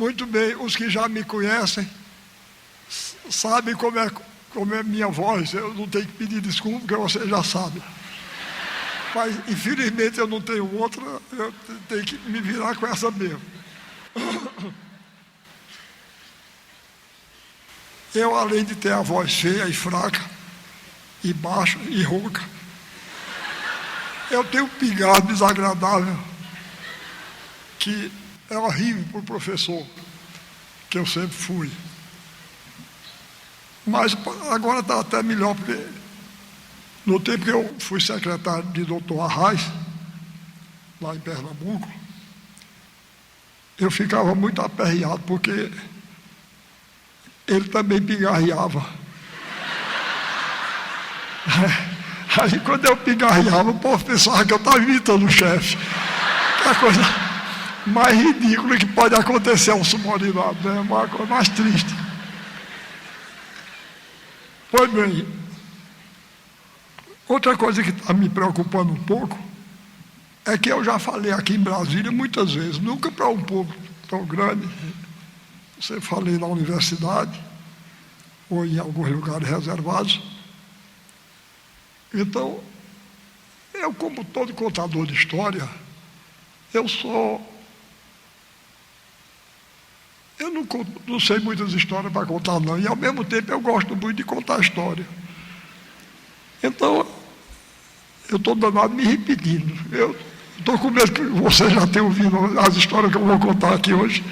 Muito bem, os que já me conhecem sabem como é minha voz. Eu não tenho que pedir desculpa, porque você já sabe. Mas, infelizmente, eu não tenho outra, eu tenho que me virar com essa mesmo. Eu, além de ter a voz feia e fraca, e baixa e rouca, eu tenho um pigarro desagradável, que é horrível para o professor, que eu sempre fui. Mas agora está até melhor, porque no tempo que eu fui secretário de Dr. Arraes, lá em Pernambuco, eu ficava muito aperreado, porque ele também pigarreava. Aí quando eu pigarreava, o povo pensava que eu estava imitando o chefe. Que é a coisa mais ridícula que pode acontecer a um subordinado, né? Uma coisa mais triste. Pois bem, outra coisa que está me preocupando um pouco é que eu já falei aqui em Brasília muitas vezes, nunca para um povo tão grande. Você falei na universidade ou em alguns lugares reservados. Então, eu, como todo contador de história, eu não sei muitas histórias para contar, não. E, ao mesmo tempo, eu gosto muito de contar história. Então, eu estou danado me repetindo. Eu estou com medo que você já tenha ouvido as histórias que eu vou contar aqui hoje.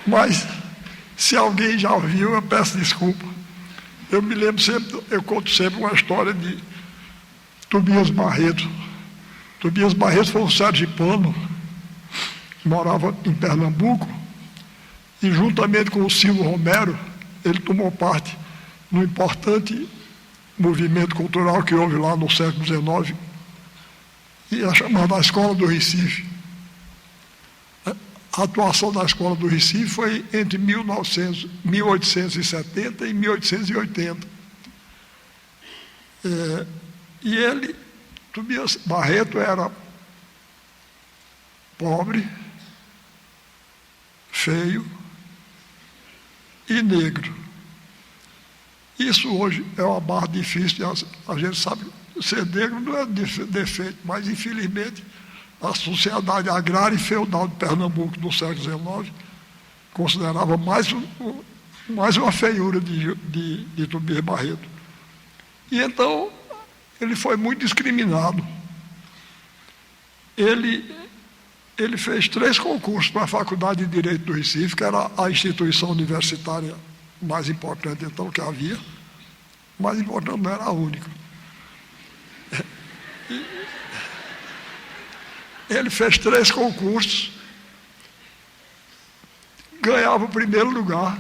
Mas, se alguém já ouviu, eu peço desculpa. Eu me lembro sempre, eu conto sempre uma história de Tobias Barreto. Tobias Barreto foi um sergipano que morava em Pernambuco, e juntamente com o Silvio Romero, ele tomou parte num importante movimento cultural que houve lá no século XIX, e é chamada a Escola do Recife. A atuação da Escola do Recife foi entre 1870 e 1880. E ele, Tobias Barreto, era pobre, feio e negro. Isso hoje é uma barra difícil, a gente sabe que ser negro não é defeito, mas infelizmente a sociedade agrária e feudal de Pernambuco no século XIX considerava mais uma feiura de Tobias Barreto. E então ele foi muito discriminado. Ele fez 3 concursos para a Faculdade de Direito do Recife, que era a instituição universitária mais importante então que havia. Mais importante, não era a única. Ele fez 3 concursos, ganhava o primeiro lugar,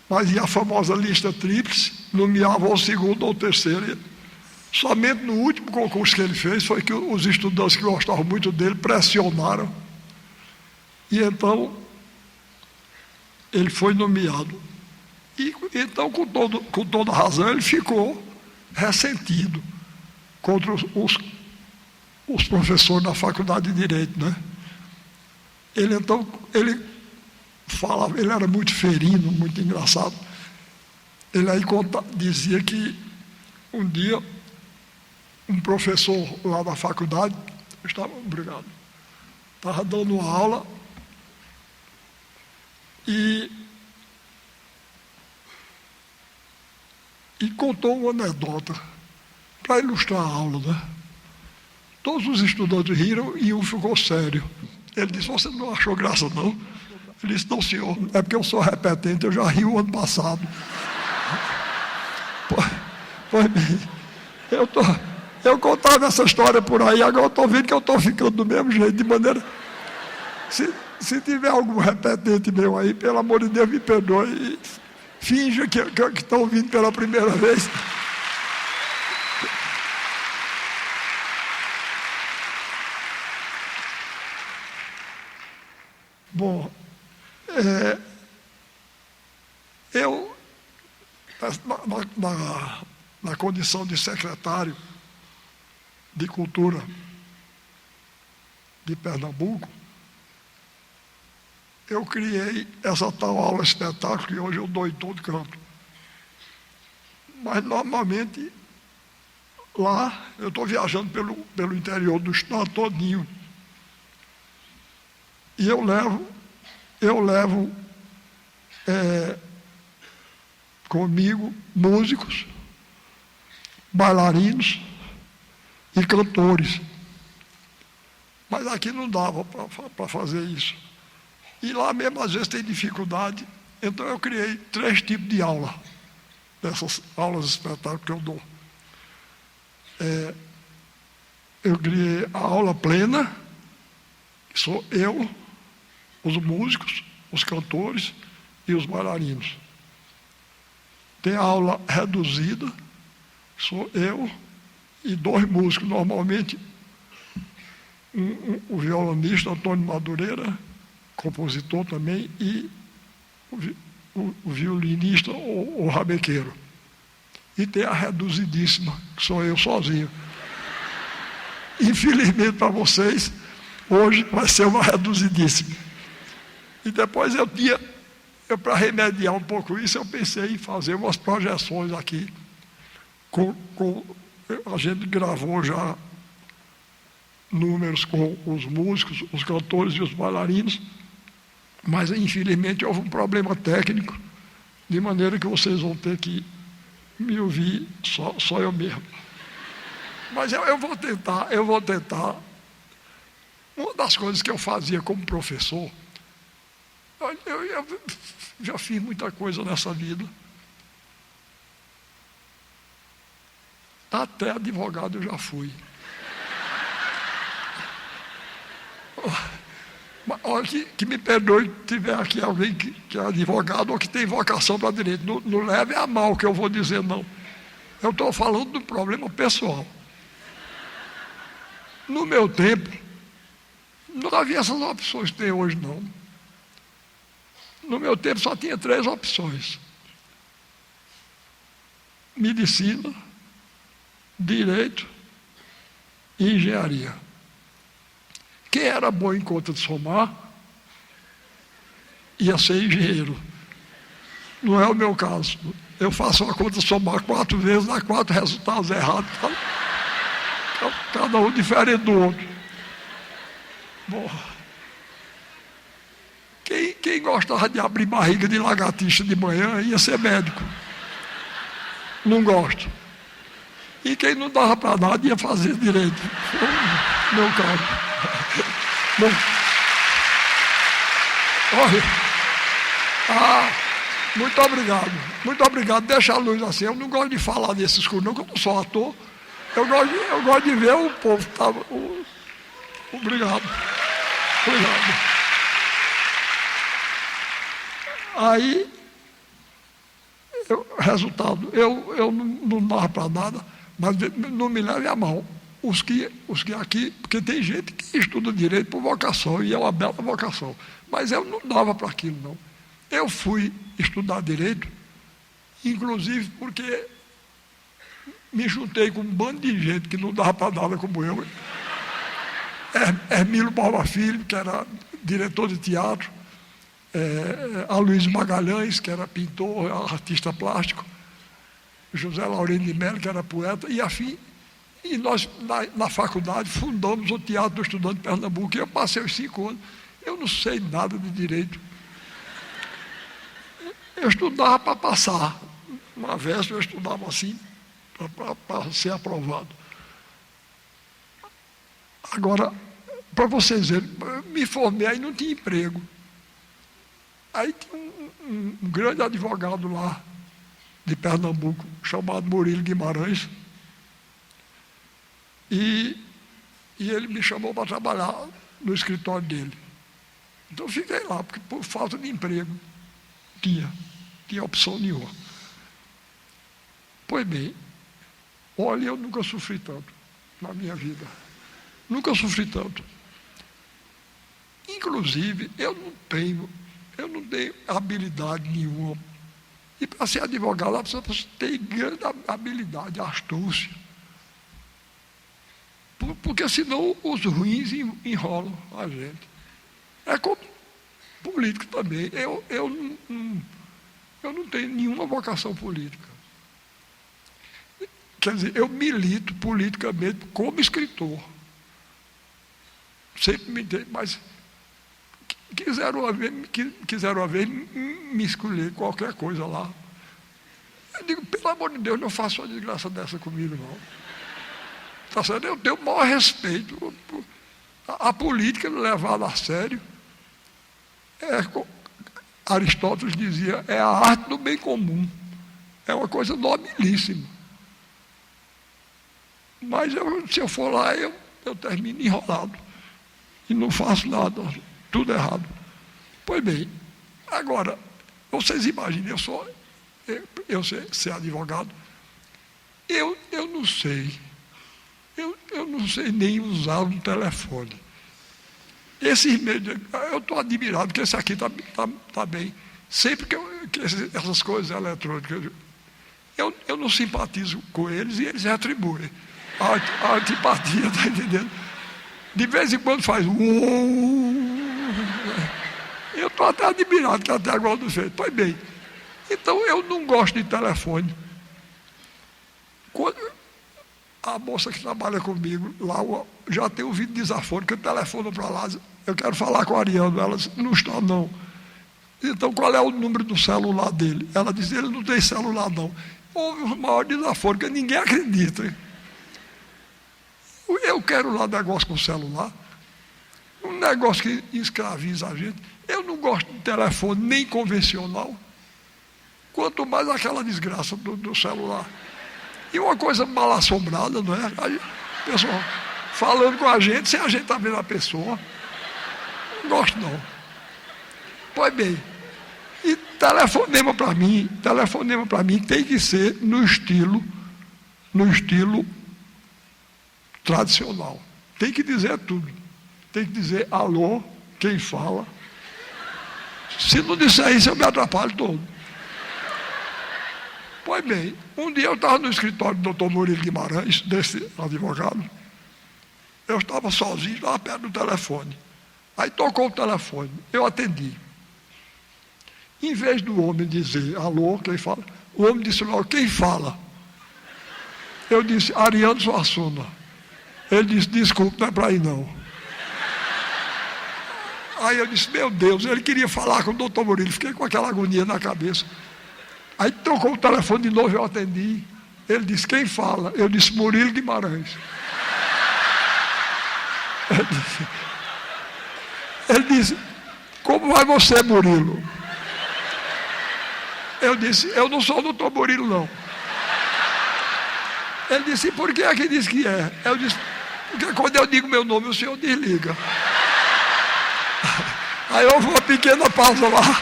mas ia a famosa lista tríplice, nomeava o segundo ou o terceiro. Somente no último concurso que ele fez foi que os estudantes que gostavam muito dele pressionaram, e então ele foi nomeado. E então, com toda razão, ele ficou ressentido contra os professores da Faculdade de Direito, né? Ele falava, ele era muito ferino, muito engraçado. Ele aí dizia que um dia um professor lá da faculdade estava dando aula e contou uma anedota para ilustrar a aula, né? Todos os estudantes riram e um ficou sério. Ele disse: você não achou graça, não? Ele disse: não, senhor, é porque eu sou repetente, eu já ri o ano passado. Pois bem, eu contava essa história por aí, agora eu estou vendo que eu estou ficando do mesmo jeito, de maneira... Se tiver algum repetente meu aí, pelo amor de Deus, me perdoe e finja que estão ouvindo pela primeira vez. Bom, eu, na condição de secretário de Cultura de Pernambuco, eu criei essa tal aula espetáculo que hoje eu dou em todo canto. Mas, normalmente, lá, eu estou viajando pelo interior do estado todinho. E eu levo comigo músicos, bailarinos e cantores. Mas aqui não dava para fazer isso. E lá mesmo, às vezes, tem dificuldade. Então, eu criei 3 tipos de aula, dessas aulas de espetáculo que eu dou. Eu criei a aula plena, que sou eu, os músicos, os cantores e os bailarinos. Tem a aula reduzida, sou eu e 2 músicos, normalmente o violonista Antônio Madureira, compositor também, e o violinista, o rabequeiro. E tem a reduzidíssima, que sou eu sozinho. Infelizmente para vocês, hoje vai ser uma reduzidíssima. E depois para remediar um pouco isso, eu pensei em fazer umas projeções aqui. A gente gravou já números com os músicos, os cantores e os bailarinos, mas infelizmente houve um problema técnico, de maneira que vocês vão ter que me ouvir só eu mesmo. Mas eu vou tentar. Uma das coisas que eu fazia como professor, eu já fiz muita coisa nessa vida. Até advogado eu já fui. Olha, que me perdoe se tiver aqui alguém que é advogado ou que tem vocação para direito. Não leve a mal o que eu vou dizer, não. Eu estou falando do problema pessoal. No meu tempo, não havia essas opções que tem hoje, não. No meu tempo só tinha 3 opções: medicina, direito e engenharia. Quem era bom em conta de somar, ia ser engenheiro. Não é o meu caso. Eu faço uma conta de somar 4 vezes, dá 4 resultados errados. Cada um diferente do outro. Bom, quem gostava de abrir barriga de lagartixa de manhã ia ser médico. Não gosto. E quem não dava para nada ia fazer direito. Meu caso. Bom, olha, muito obrigado. Muito obrigado. Deixa a luz assim. Eu não gosto de falar desses coisas, não, porque eu não sou ator. Eu gosto de ver o povo. Tá? Obrigado. Obrigado. Aí, resultado, eu não dava para nada, mas não me leve a mal. Os que aqui, porque tem gente que estuda direito por vocação, e é uma bela vocação, mas eu não dava para aquilo, não. Eu fui estudar direito, inclusive porque me juntei com um bando de gente que não dava para nada como eu. Hermílio Palma Filho, que era diretor de teatro, Aloysio Magalhães, que era pintor, artista plástico, José Laurino de Mello, que era poeta, e afim. E nós, na faculdade, fundamos o Teatro do Estudante de Pernambuco, e eu passei os 5 anos. Eu não sei nada de direito. Eu estudava para passar. Uma vez eu estudava assim, para ser aprovado. Agora, para vocês verem, me formei, aí não tinha emprego. Aí tinha um grande advogado lá, de Pernambuco, chamado Murilo Guimarães, e ele me chamou para trabalhar no escritório dele. Então eu fiquei lá, porque por falta de emprego, tinha opção nenhuma. Pois bem, olha, eu nunca sofri tanto na minha vida. Nunca sofri tanto. Inclusive, eu não tenho habilidade nenhuma. E para ser advogado, lá precisa ter grande habilidade, astúcia. Porque senão os ruins enrolam a gente. É como político também. Eu não tenho nenhuma vocação política. Quer dizer, eu milito politicamente como escritor. Sempre me dei, mas quiseram uma vez me escolher qualquer coisa lá. Eu digo, pelo amor de Deus, não faça uma desgraça dessa comigo, não. Tá certo? Eu tenho o maior respeito. A política levada a sério, Aristóteles dizia, é a arte do bem comum. É uma coisa nobilíssima. Mas se eu for lá, eu termino enrolado. E não faço nada, tudo errado. Pois bem, agora, vocês imaginem, eu ser advogado, eu não sei. Eu não sei nem usar um telefone. Esses meios, eu estou admirado que esse aqui está bem. Sempre que essas coisas eletrônicas, eu não simpatizo com eles e eles retribuem. A antipatia, está entendendo? De vez em quando faz. Eu estou até admirado que até agora não fez. Pois bem, então eu não gosto de telefone. Quando a moça que trabalha comigo lá já tem ouvido desaforo, que eu telefono para lá, eu quero falar com a Ariano. Ela disse, não está não. Então qual é o número do celular dele? Ela diz, ele não tem celular não. Houve o maior desaforo, que ninguém acredita. Eu quero lá negócio com o celular, um negócio que escraviza a gente. Eu não gosto de telefone nem convencional, quanto mais aquela desgraça do celular. E uma coisa mal assombrada, não é? Aí, pessoal falando com a gente, sem a gente estar vendo a pessoa. Não gosto não. Pois bem, e telefonema para mim tem que ser no estilo tradicional. Tem que dizer tudo. Tem que dizer alô, quem fala. Se não disser isso, eu me atrapalho todo. Pois bem, um dia eu estava no escritório do Dr. Murilo Guimarães, desse advogado. Eu estava sozinho lá perto do telefone. Aí tocou o telefone, eu atendi. Em vez do homem dizer alô, quem fala, o homem disse logo, quem fala? Eu disse, Ariano Suassuna. Ele disse, desculpe, não é para ir não. Aí eu disse, meu Deus, ele queria falar com o doutor Murilo, fiquei com aquela agonia na cabeça. Aí trocou o telefone de novo, eu atendi. Ele disse, quem fala? Eu disse, Murilo Guimarães. Ele disse, como vai você, Murilo? Eu disse, eu não sou o doutor Murilo, não. Ele disse, por que é que diz que é? Eu disse, porque quando eu digo meu nome, o senhor desliga. Aí houve uma pequena pausa lá.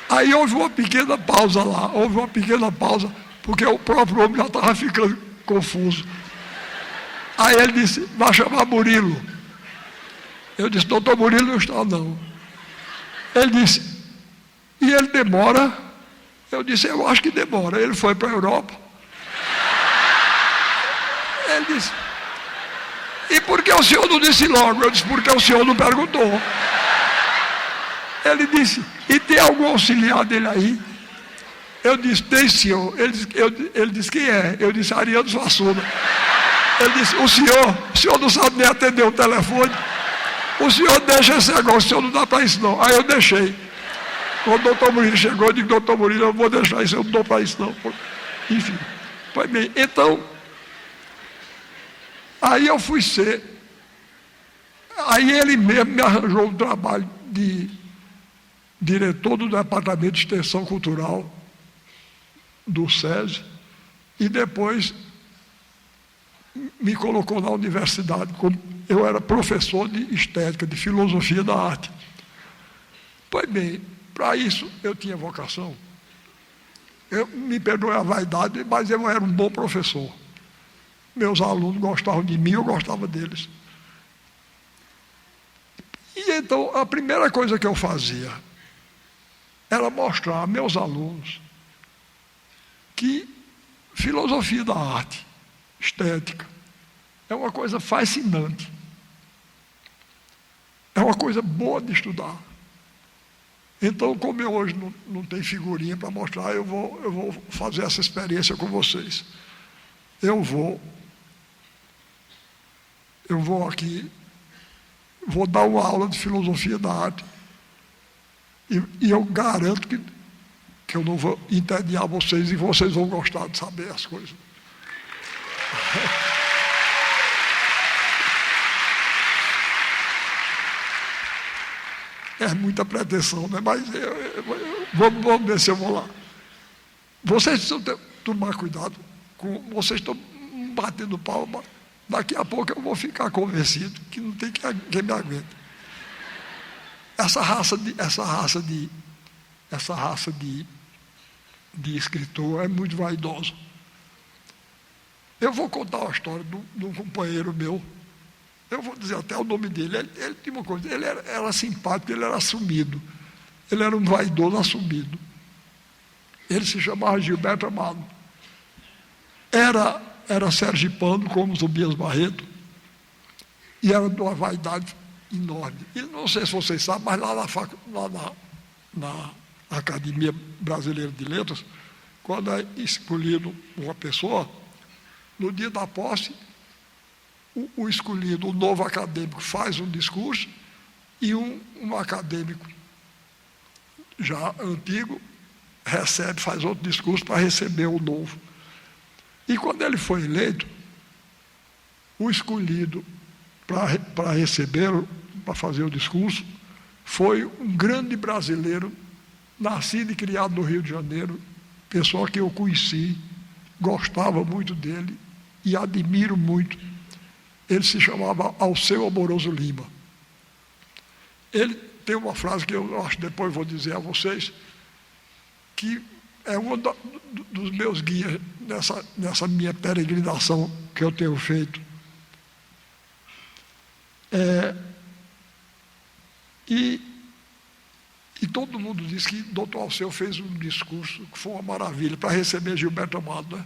Aí houve uma pequena pausa lá, porque o próprio homem já estava ficando confuso. Aí ele disse, vai chamar Murilo. Eu disse, doutor Murilo não está não. Ele disse, e ele demora? Eu disse, eu acho que demora. Ele foi para a Europa. Ele disse, e por que o senhor não disse logo? Eu disse, porque o senhor não perguntou. Ele disse, e tem algum auxiliar dele aí? Eu disse, tem senhor. Ele disse, quem é? Eu disse, Ariano Suassuna. Ele disse, o senhor não sabe nem atender o telefone. O senhor deixa esse negócio, o senhor não dá para isso não. Aí eu deixei. Quando o doutor Murilo chegou, eu digo, doutor Murilo, eu não vou deixar isso, eu não dou para isso não. Enfim, foi bem. Então, aí eu fui ser. Aí ele mesmo me arranjou um trabalho de diretor do Departamento de Extensão Cultural do SESI, e depois me colocou na universidade, como eu era professor de estética, de filosofia da arte. Pois bem, para isso eu tinha vocação. Me perdoe a vaidade, mas eu era um bom professor. Meus alunos gostavam de mim, eu gostava deles. E então, a primeira coisa que eu fazia era mostrar a meus alunos que filosofia da arte, estética, É uma coisa fascinante. É uma coisa boa de estudar. Então, como eu hoje não tenho figurinha para mostrar, eu vou fazer essa experiência com vocês. Eu vou aqui, vou dar uma aula de filosofia da arte, e eu garanto que eu não vou entediar vocês, e vocês vão gostar de saber as coisas. É muita pretensão, né? Mas vamos ver se eu vou lá. Vocês precisam tomar cuidado. Vocês estão batendo palma. Daqui a pouco eu vou ficar convencido que não tem quem me aguente. Essa raça de escritor é muito vaidosa. Eu vou contar uma história de um companheiro meu. Eu vou dizer até o nome dele. Ele tinha uma coisa, ele era simpático, ele era assumido. Ele era um vaidoso assumido. Ele se chamava Gilberto Amado. Era sergipano, como Tobias Barreto, e era de uma vaidade enorme. E não sei se vocês sabem, mas lá na Academia Brasileira de Letras, quando é escolhido uma pessoa, no dia da posse, o escolhido, o novo acadêmico, faz um discurso, e um acadêmico já antigo faz outro discurso para receber o novo. E quando ele foi eleito, o escolhido para recebê-lo, para fazer o discurso, foi um grande brasileiro, nascido e criado no Rio de Janeiro, pessoa que eu conheci, gostava muito dele e admiro muito. Ele se chamava Alceu Amoroso Lima. Ele tem uma frase que eu acho que depois vou dizer a vocês, que é um dos meus guias nessa minha peregrinação que eu tenho feito. E todo mundo diz que Dr. Alceu fez um discurso que foi uma maravilha para receber Gilberto Amado, né?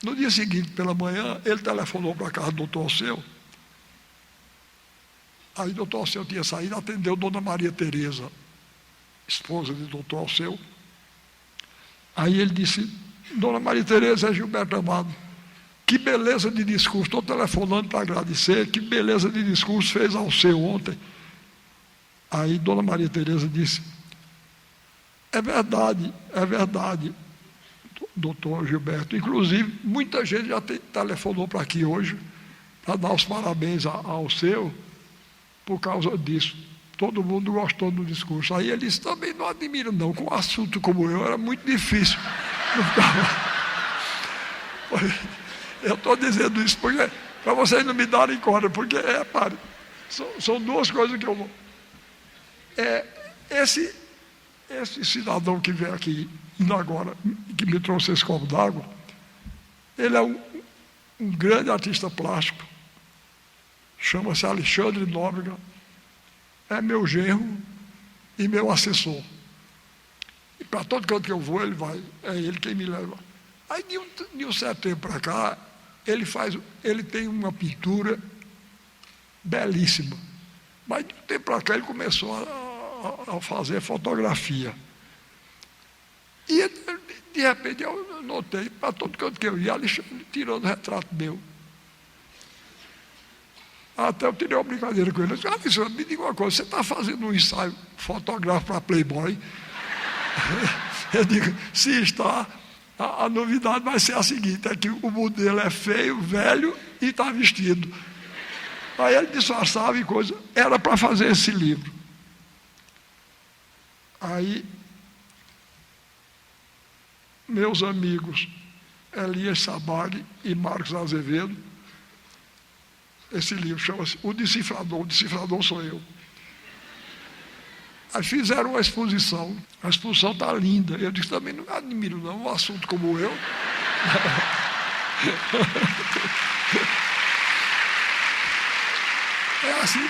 No dia seguinte, pela manhã, ele telefonou para a casa do Dr. Alceu. Aí o Dr. Alceu tinha saído, atendeu Dona Maria Tereza, esposa de Dr. Alceu. Aí ele disse: Dona Maria Tereza, é Gilberto Amado. Que beleza de discurso, estou telefonando para agradecer, que beleza de discurso fez Alceu ontem. Aí Dona Maria Tereza disse: é verdade, doutor Gilberto. Inclusive, muita gente já telefonou para aqui hoje para dar os parabéns ao Alceu por causa disso. Todo mundo gostou do discurso. Aí ele disse: também não admiro não, com um assunto como eu era muito difícil. Eu estou dizendo isso para vocês não me darem corda, porque são duas coisas que eu vou. Esse cidadão que veio aqui ainda agora, que me trouxe esse copo d'água, ele é um grande artista plástico, chama-se Alexandre Nóbrega, é meu genro e meu assessor. E para todo canto que eu vou, ele vai, é ele quem me leva. Aí de um certo tempo para cá, ele tem uma pintura belíssima, mas de um tempo para cá ele começou a fazer fotografia. E de repente eu notei, para todo canto que eu ia, Alexandre tirando retrato meu. Até eu tirei uma brincadeira com ele. Eu disse: Alexandre, me diga uma coisa, você está fazendo um ensaio fotográfico para Playboy? Eu digo: se está, a novidade vai ser a seguinte, é que o modelo é feio, velho e está vestido. Aí ele disfarçava e coisa, era para fazer esse livro. Aí, meus amigos Elias Sabag e Marcos Azevedo, esse livro chama-se O Decifrador sou eu. Aí fizeram uma exposição, a exposição está linda. Eu disse: também não admiro não, um assunto como eu. É assim,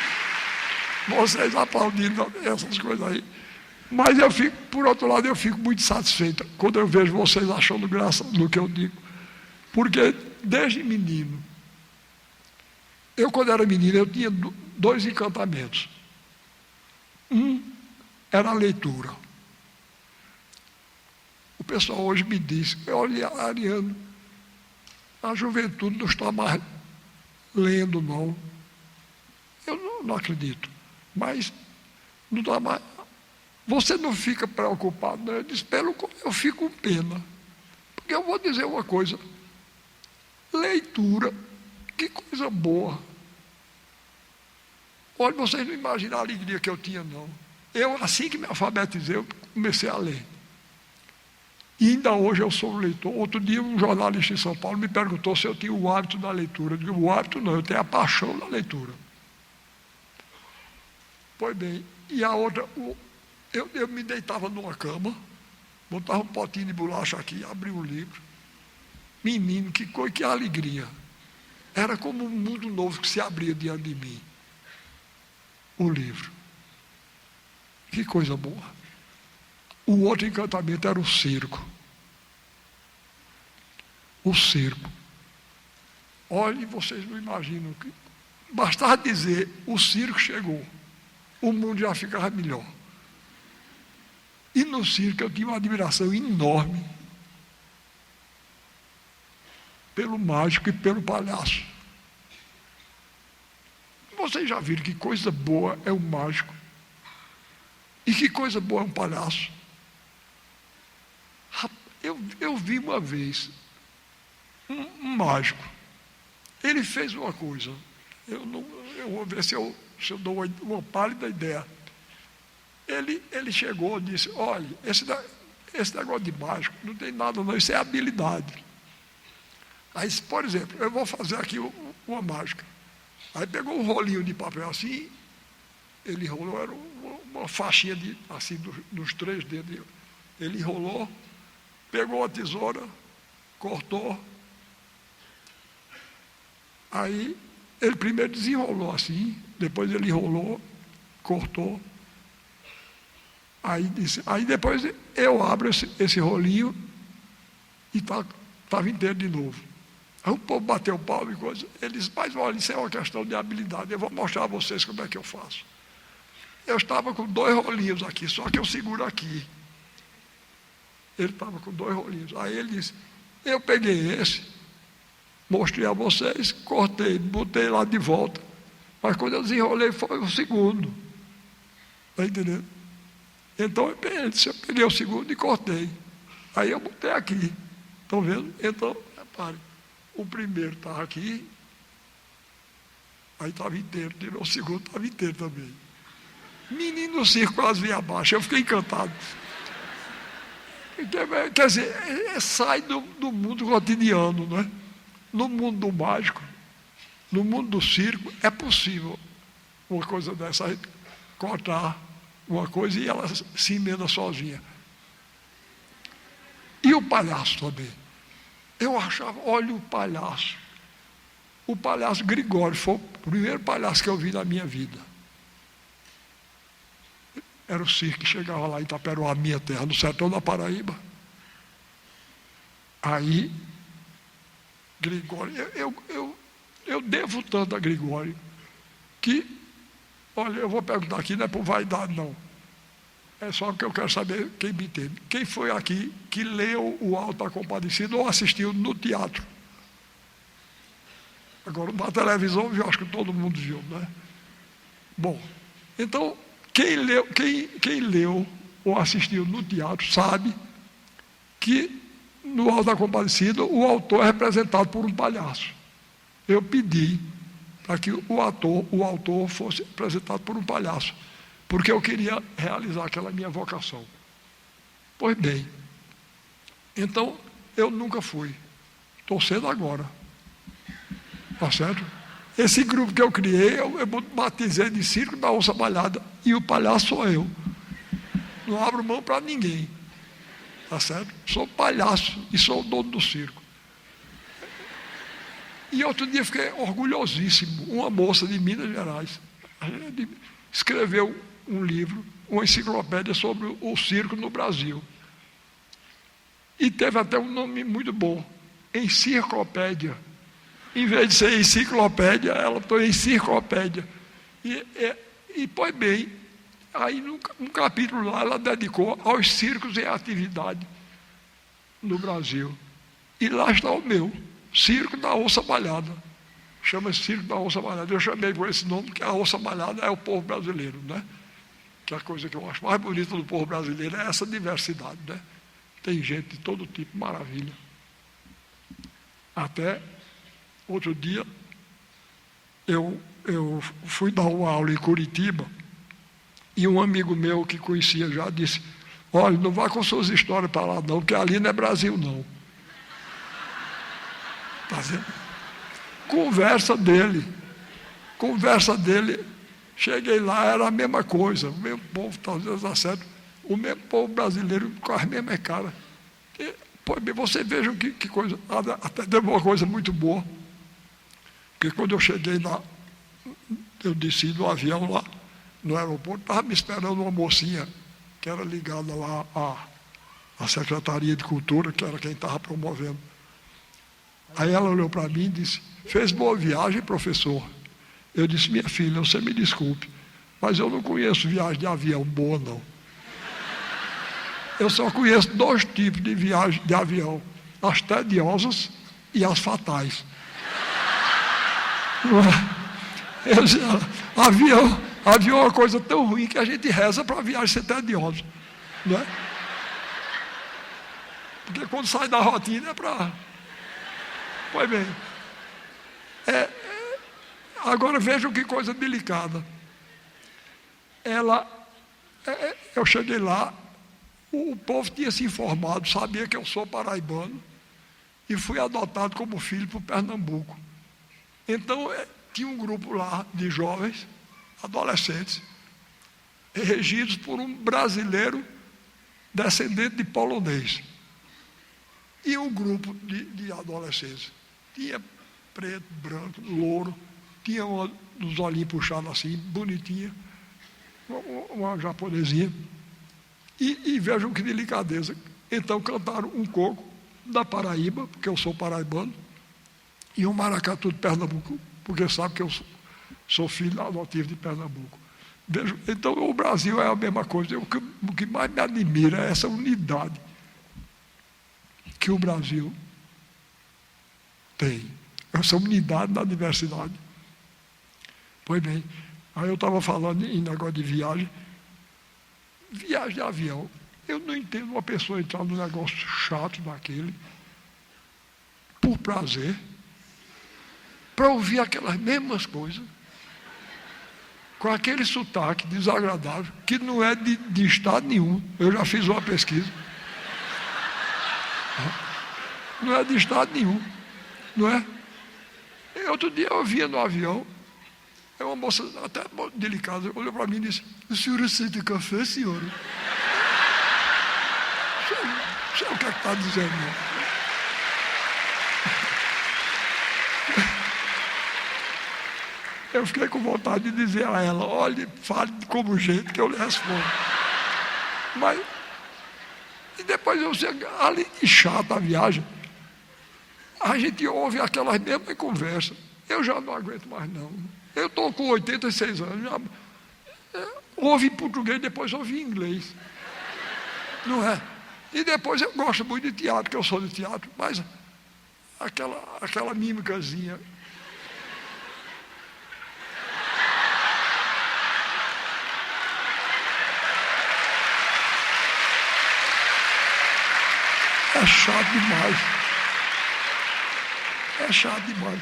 vocês aplaudindo essas coisas aí. Mas por outro lado, eu fico muito satisfeito quando eu vejo vocês achando graça no que eu digo. Porque desde menino, Eu, quando era menino, eu tinha dois encantamentos. Um era a leitura. O pessoal hoje me diz, olha, Ariano, a juventude não está mais lendo, não. Eu não acredito. Mas não está mais. Você não fica preocupado, não? Eu disse, eu fico com pena. Porque eu vou dizer uma coisa. Leitura, que coisa boa. Olha, vocês não imaginam a alegria que eu tinha, não. Eu, assim que me alfabetizei, eu comecei a ler. E ainda hoje eu sou um leitor. Outro dia um jornalista em São Paulo me perguntou se eu tinha o hábito da leitura. Eu digo, o hábito não, eu tenho a paixão da leitura. Pois bem, e a outra, eu me deitava numa cama, botava um potinho de bolacha aqui, abria um livro. Menino, que coisa, que alegria. Era como um mundo novo que se abria diante de mim. O livro. Que coisa boa. O outro encantamento era o circo. O circo. Olhe, vocês não imaginam que. Bastava dizer, o circo chegou. O mundo já ficava melhor. E no circo eu tinha uma admiração enorme pelo mágico e pelo palhaço. Vocês já viram que coisa boa é um mágico? E que coisa boa é um palhaço? Eu vi uma vez um mágico. Ele fez uma coisa. Eu vou ver se eu dou uma pálida ideia. Ele chegou e disse, olha, esse negócio de mágico não tem nada não, isso é habilidade. Aí, por exemplo, eu vou fazer aqui uma mágica. Aí pegou um rolinho de papel assim, ele enrolou, era uma faixinha assim, dos 3 dedos. Ele enrolou, pegou a tesoura, cortou. Aí ele primeiro desenrolou assim, depois ele enrolou, cortou. Aí depois eu abro esse rolinho e estava inteiro de novo. Aí o povo bateu o pau e coisa. Ele disse, mas olha, isso é uma questão de habilidade, eu vou mostrar a vocês como é que eu faço. Eu estava com 2 rolinhos aqui, só que eu seguro aqui. Ele estava com 2 rolinhos. Aí ele disse, eu peguei esse, mostrei a vocês, cortei, botei lá de volta. Mas quando eu desenrolei foi o segundo. Está entendendo? Então ele disse, eu peguei o segundo e cortei. Aí eu botei aqui. Estão vendo? Então, repare. O primeiro estava aqui, aí estava inteiro, tirou o segundo, estava inteiro também. Menino do circo quase veio abaixo, eu fiquei encantado. Quer dizer, sai do mundo cotidiano, né? No mundo do mágico, no mundo do circo, é possível uma coisa dessa, aí, cortar uma coisa e ela se emenda sozinha. E o palhaço também. Eu achava, olha o palhaço Gregório, foi o primeiro palhaço que eu vi na minha vida. Era o circo que chegava lá em Itaperoá, minha terra, no sertão da Paraíba. Aí, Gregório, eu devo tanto a Gregório, que, olha, eu vou perguntar aqui, não é por vaidade não. É só que eu quero saber quem me entende. Quem foi aqui que leu o Alto da Compadecida ou assistiu no teatro? Agora, na televisão, eu acho que todo mundo viu, né? Bom, então, quem leu ou assistiu no teatro sabe que no Alto da Compadecida o autor é representado por um palhaço. Eu pedi para que o autor fosse representado por um palhaço, porque eu queria realizar aquela minha vocação. Pois bem, então eu nunca fui. Estou sendo agora. Está certo? Esse grupo que eu criei, eu batizei de Circo da Onça Malhada, e o palhaço sou eu. Não abro mão para ninguém. Está certo? Sou palhaço e sou o dono do circo. E outro dia fiquei orgulhosíssimo. Uma moça de Minas Gerais escreveu um livro, uma enciclopédia sobre o circo no Brasil. E teve até um nome muito bom, Enciclopédia. Em vez de ser enciclopédia, ela foi enciclopédia. E pois bem, aí num capítulo lá, ela dedicou aos circos em atividade no Brasil. E lá está o meu, Circo da Onça Malhada. Chama-se Circo da Onça Malhada. Eu chamei por esse nome, porque a onça malhada é o povo brasileiro, né? Que a coisa que eu acho mais bonita do povo brasileiro é essa diversidade, né? Tem gente de todo tipo, maravilha. Até outro dia, eu fui dar uma aula em Curitiba, e um amigo meu que conhecia já disse: olha, não vá com suas histórias para lá não, porque ali não é Brasil não. Está vendo? Conversa dele, cheguei lá, era a mesma coisa, o mesmo povo, talvez dá certo, o mesmo povo brasileiro com as mesmas caras. Você veja que coisa, até deu uma coisa muito boa, porque quando eu cheguei lá, eu desci do avião lá, no aeroporto, estava me esperando uma mocinha, que era ligada lá à Secretaria de Cultura, que era quem estava promovendo. Aí ela olhou para mim e disse: fez boa viagem, professor? Eu disse: minha filha, você me desculpe, mas eu não conheço viagem de avião boa, não. Eu só conheço 2 tipos de viagem de avião: as tediosas e as fatais. Eu disse: avião é uma coisa tão ruim que a gente reza para a viagem ser tediosa, não é? Porque quando sai da rotina é para... Pois bem, agora vejam que coisa delicada. Eu cheguei lá, o povo tinha se informado, sabia que eu sou paraibano, e fui adotado como filho por Pernambuco. Então, tinha um grupo lá de jovens, adolescentes, regidos por um brasileiro descendente de polonês. E um grupo de adolescentes. Tinha preto, branco, louro, tinha uma dos olhinhos puxados assim, bonitinha, uma japonesinha. E vejam que delicadeza. Então cantaram um coco da Paraíba, porque eu sou paraibano, e um maracatu de Pernambuco, porque sabe que eu sou filho adotivo de Pernambuco. Vejam, então o Brasil é a mesma coisa. O que mais me admira é essa unidade que o Brasil tem, essa unidade na diversidade. Pois bem, aí eu estava falando em negócio de viagem de avião. Eu não entendo uma pessoa entrar num negócio chato daquele, por prazer, para ouvir aquelas mesmas coisas, com aquele sotaque desagradável, que não é de estado nenhum. Eu já fiz uma pesquisa. Não é de estado nenhum, não é? E outro dia eu via no avião, uma moça até delicada, olhou para mim e disse: a senhora aceita café, senhora? Não sei o que é que está dizendo, não. Eu fiquei com vontade de dizer a ela: olhe, fale como jeito que eu lhe respondo. Mas, e depois eu sei, além de chata a viagem, a gente ouve aquelas mesmas conversas. Eu já não aguento mais, não. Eu estou com 86 anos, ouve em português, depois ouve em inglês. Não é? E depois eu gosto muito de teatro, porque eu sou de teatro, mas aquela mímicazinha. É chato demais. É chato demais.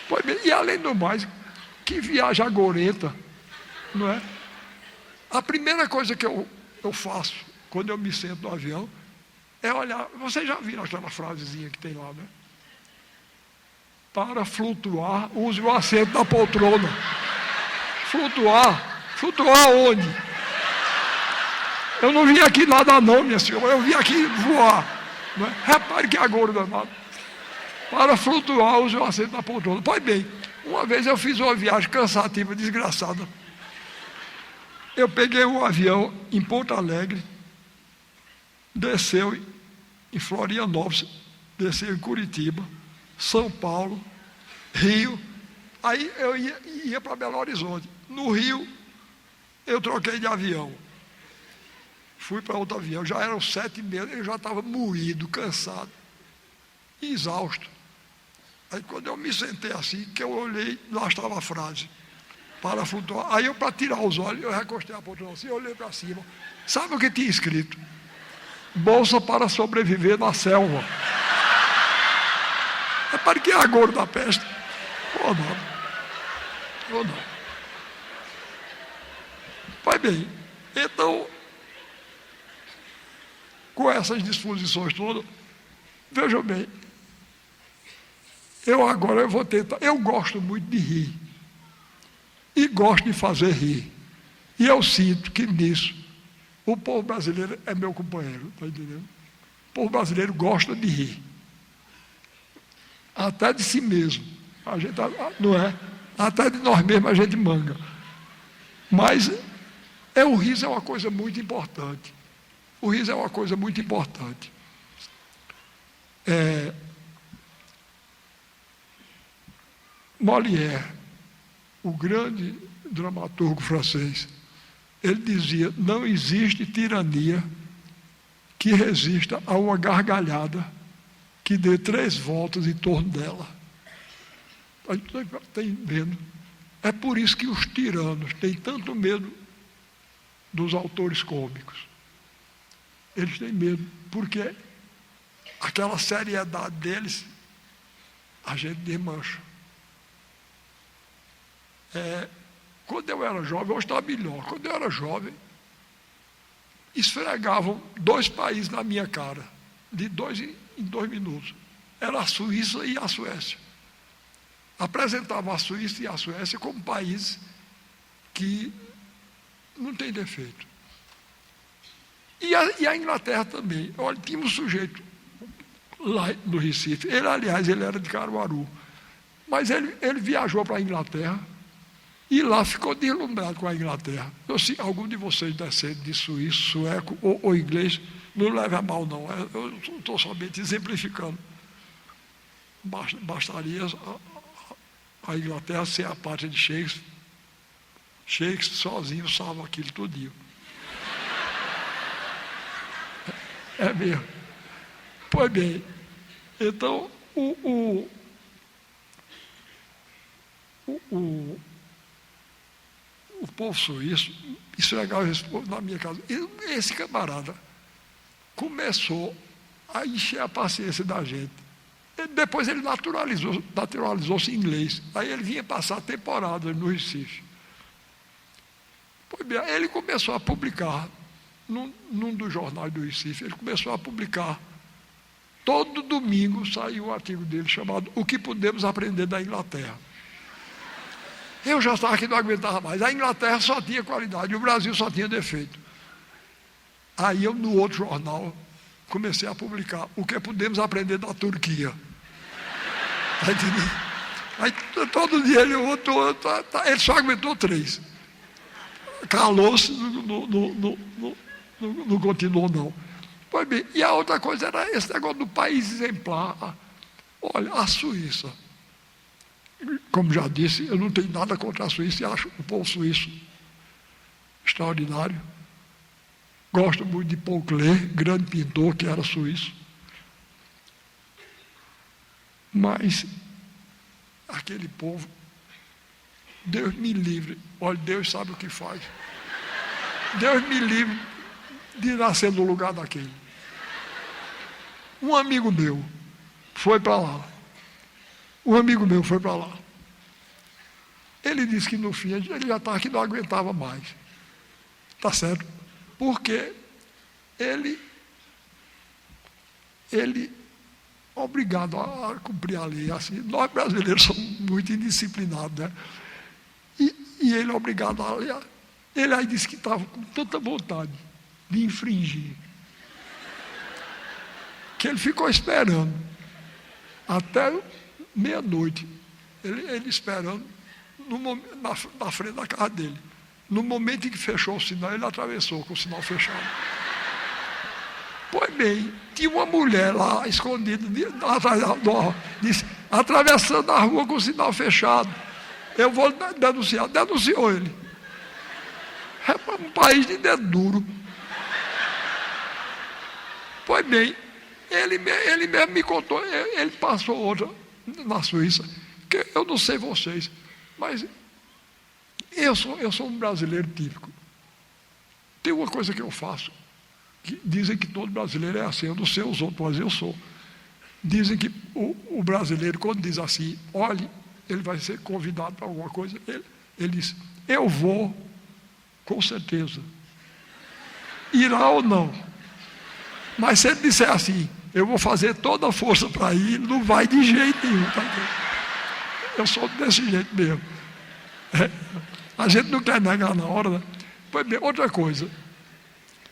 Pois bem, e além do mais, que viagem agorenta, não é? A primeira coisa que eu faço quando eu me sento no avião é olhar. Vocês já viram aquela frasezinha que tem lá, né? Para flutuar, use o assento da poltrona. Flutuar onde? Eu não vim aqui nadar não, minha senhora, eu vim aqui voar. Não é? Repare que agora danado. Para flutuar, use o assento da poltrona. Pois bem, uma vez eu fiz uma viagem cansativa, desgraçada. Eu peguei um avião em Porto Alegre, desceu em Florianópolis, desceu em Curitiba, São Paulo, Rio. Aí eu ia para Belo Horizonte. No Rio, eu troquei de avião. Fui para outro avião. Já eram 7h30, eu já estava moído, cansado, exausto. Aí quando eu me sentei assim, que eu olhei, lá estava a frase. Para flutuar. Aí eu, para tirar os olhos, eu recostei a poltrona assim, olhei para cima. Sabe o que tinha escrito? Bolsa para sobreviver na selva. É para que a gordo da peste? Ou não? Ou não? Vai bem. Então, com essas disposições todas, vejam bem, eu vou tentar, eu gosto muito de rir. E gosto de fazer rir. E eu sinto que nisso, o povo brasileiro é meu companheiro, está entendendo? O povo brasileiro gosta de rir. Até de si mesmo. A gente, não é? Até de nós mesmos a gente manga. Mas o riso é uma coisa muito importante. O riso é uma coisa muito importante. Molière, o grande dramaturgo francês, ele dizia: não existe tirania que resista a uma gargalhada que dê 3 voltas em torno dela. Está vendo? É por isso que os tiranos têm tanto medo dos autores cômicos. Eles têm medo, porque aquela seriedade deles, a gente desmancha. Quando eu era jovem, hoje está melhor. Quando eu era jovem, esfregavam 2 países na minha cara, de 2 em 2 minutos. Era a Suíça e a Suécia. Apresentavam a Suíça e a Suécia como países que não tem defeito. E a Inglaterra também. Olha, tinha um sujeito lá no Recife. Ele, aliás, ele era de Caruaru. Mas ele viajou para a Inglaterra e lá ficou deslumbrado com a Inglaterra. Se algum de vocês descendo de suíço, sueco ou inglês, não leve a mal, não. Eu estou somente exemplificando. Bastaria a Inglaterra ser a pátria de Shakespeare. Shakespeare sozinho salva aquilo tudinho. É mesmo. Pois bem, então o povo suíço esfregava esse povo na minha casa. E esse camarada começou a encher a paciência da gente. Depois ele naturalizou-se em inglês. Aí ele vinha passar temporadas no Recife. Pois bem, ele começou a publicar, num dos jornais do Recife, ele começou a publicar. Todo domingo saiu um artigo dele chamado O que Podemos Aprender da Inglaterra. Eu já estava aqui, não aguentava mais. A Inglaterra só tinha qualidade, o Brasil só tinha defeito. Aí eu, no outro jornal, comecei a publicar O que Podemos Aprender da Turquia. Tá entendendo? Aí todo dia ele só aguentou 3. Calou-se, não continuou não. Pois bem, e a outra coisa era esse negócio do país exemplar. Olha, a Suíça. Como já disse, eu não tenho nada contra a Suíça e acho o povo suíço extraordinário. Gosto muito de Paul Klee, grande pintor que era suíço. Mas aquele povo, Deus me livre. Olha, Deus sabe o que faz. Deus me livre de nascer no lugar daquele. Um amigo meu foi para lá. Ele disse que no fim ele já estava que não aguentava mais. Tá certo? Porque ele obrigado a cumprir a lei. Assim, nós brasileiros somos muito indisciplinados, né? E ele obrigado a lei. Ele aí disse que estava com tanta vontade de infringir, que ele ficou esperando até meia-noite. Ele esperando na frente da casa dele. No momento em que fechou o sinal, ele atravessou com o sinal fechado. Pois bem, tinha uma mulher lá escondida atrás da disse: atravessando a rua com o sinal fechado. Eu vou denunciar. Denunciou ele. É um país de dedo duro. Pois bem, ele mesmo me contou, ele passou outra na Suíça, que eu não sei vocês, mas eu sou um brasileiro típico. Tem uma coisa que eu faço, que dizem que todo brasileiro é assim, eu não sei os outros, mas eu sou. Dizem que o brasileiro, quando diz assim, olhe, ele vai ser convidado para alguma coisa, ele diz, eu vou, com certeza. Irá ou não. Mas se ele disser assim, eu vou fazer toda a força para ir, não vai de jeito nenhum. Tá? Eu sou desse jeito mesmo. A gente não quer negar na hora, né? Pois bem, outra coisa,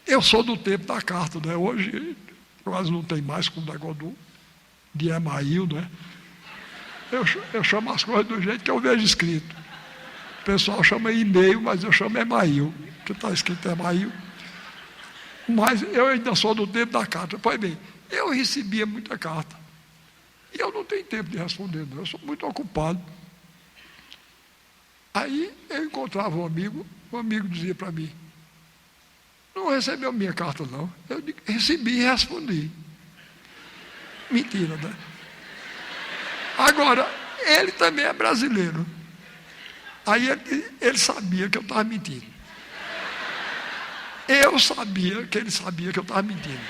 eu sou do tempo da carta, né? Hoje quase não tem mais com o negócio de e-mail, né? Eu chamo as coisas do jeito que eu vejo escrito. O pessoal chama e-mail, mas eu chamo e-mail, que está escrito e-mail. Mas eu ainda sou do tempo da carta. Pois bem, eu recebia muita carta. E eu não tenho tempo de responder, não. Eu sou muito ocupado. Aí eu encontrava um amigo dizia para mim, não recebeu minha carta, não. Eu digo, recebi e respondi. Mentira, né? Agora, ele também é brasileiro. Aí ele sabia que eu estava mentindo. Eu sabia que ele sabia que eu estava mentindo.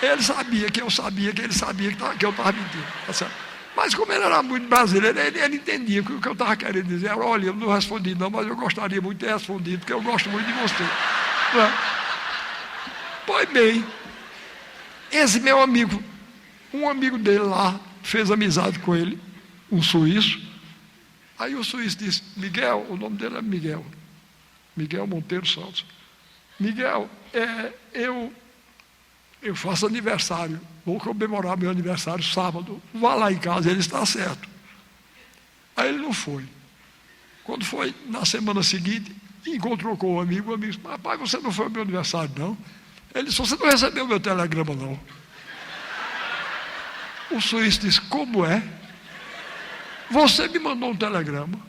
Ele sabia que eu sabia que ele sabia que eu estava mentindo. Tá certo? Mas como ele era muito brasileiro, ele entendia que o que eu estava querendo dizer era, olha, eu não respondi não, mas eu gostaria muito de ter respondido, porque eu gosto muito de você. Pois bem, esse meu amigo, um amigo dele lá, fez amizade com ele, um suíço. Aí o suíço disse, Miguel, o nome dele é Miguel Monteiro Santos. Miguel, eu faço aniversário, vou comemorar meu aniversário sábado, vá lá em casa, ele está certo. Aí ele não foi. Quando foi na semana seguinte, encontrou com o amigo disse, rapaz, você não foi ao meu aniversário, não? Ele disse, você não recebeu meu telegrama, não? O suíço disse, como é? Você me mandou um telegrama.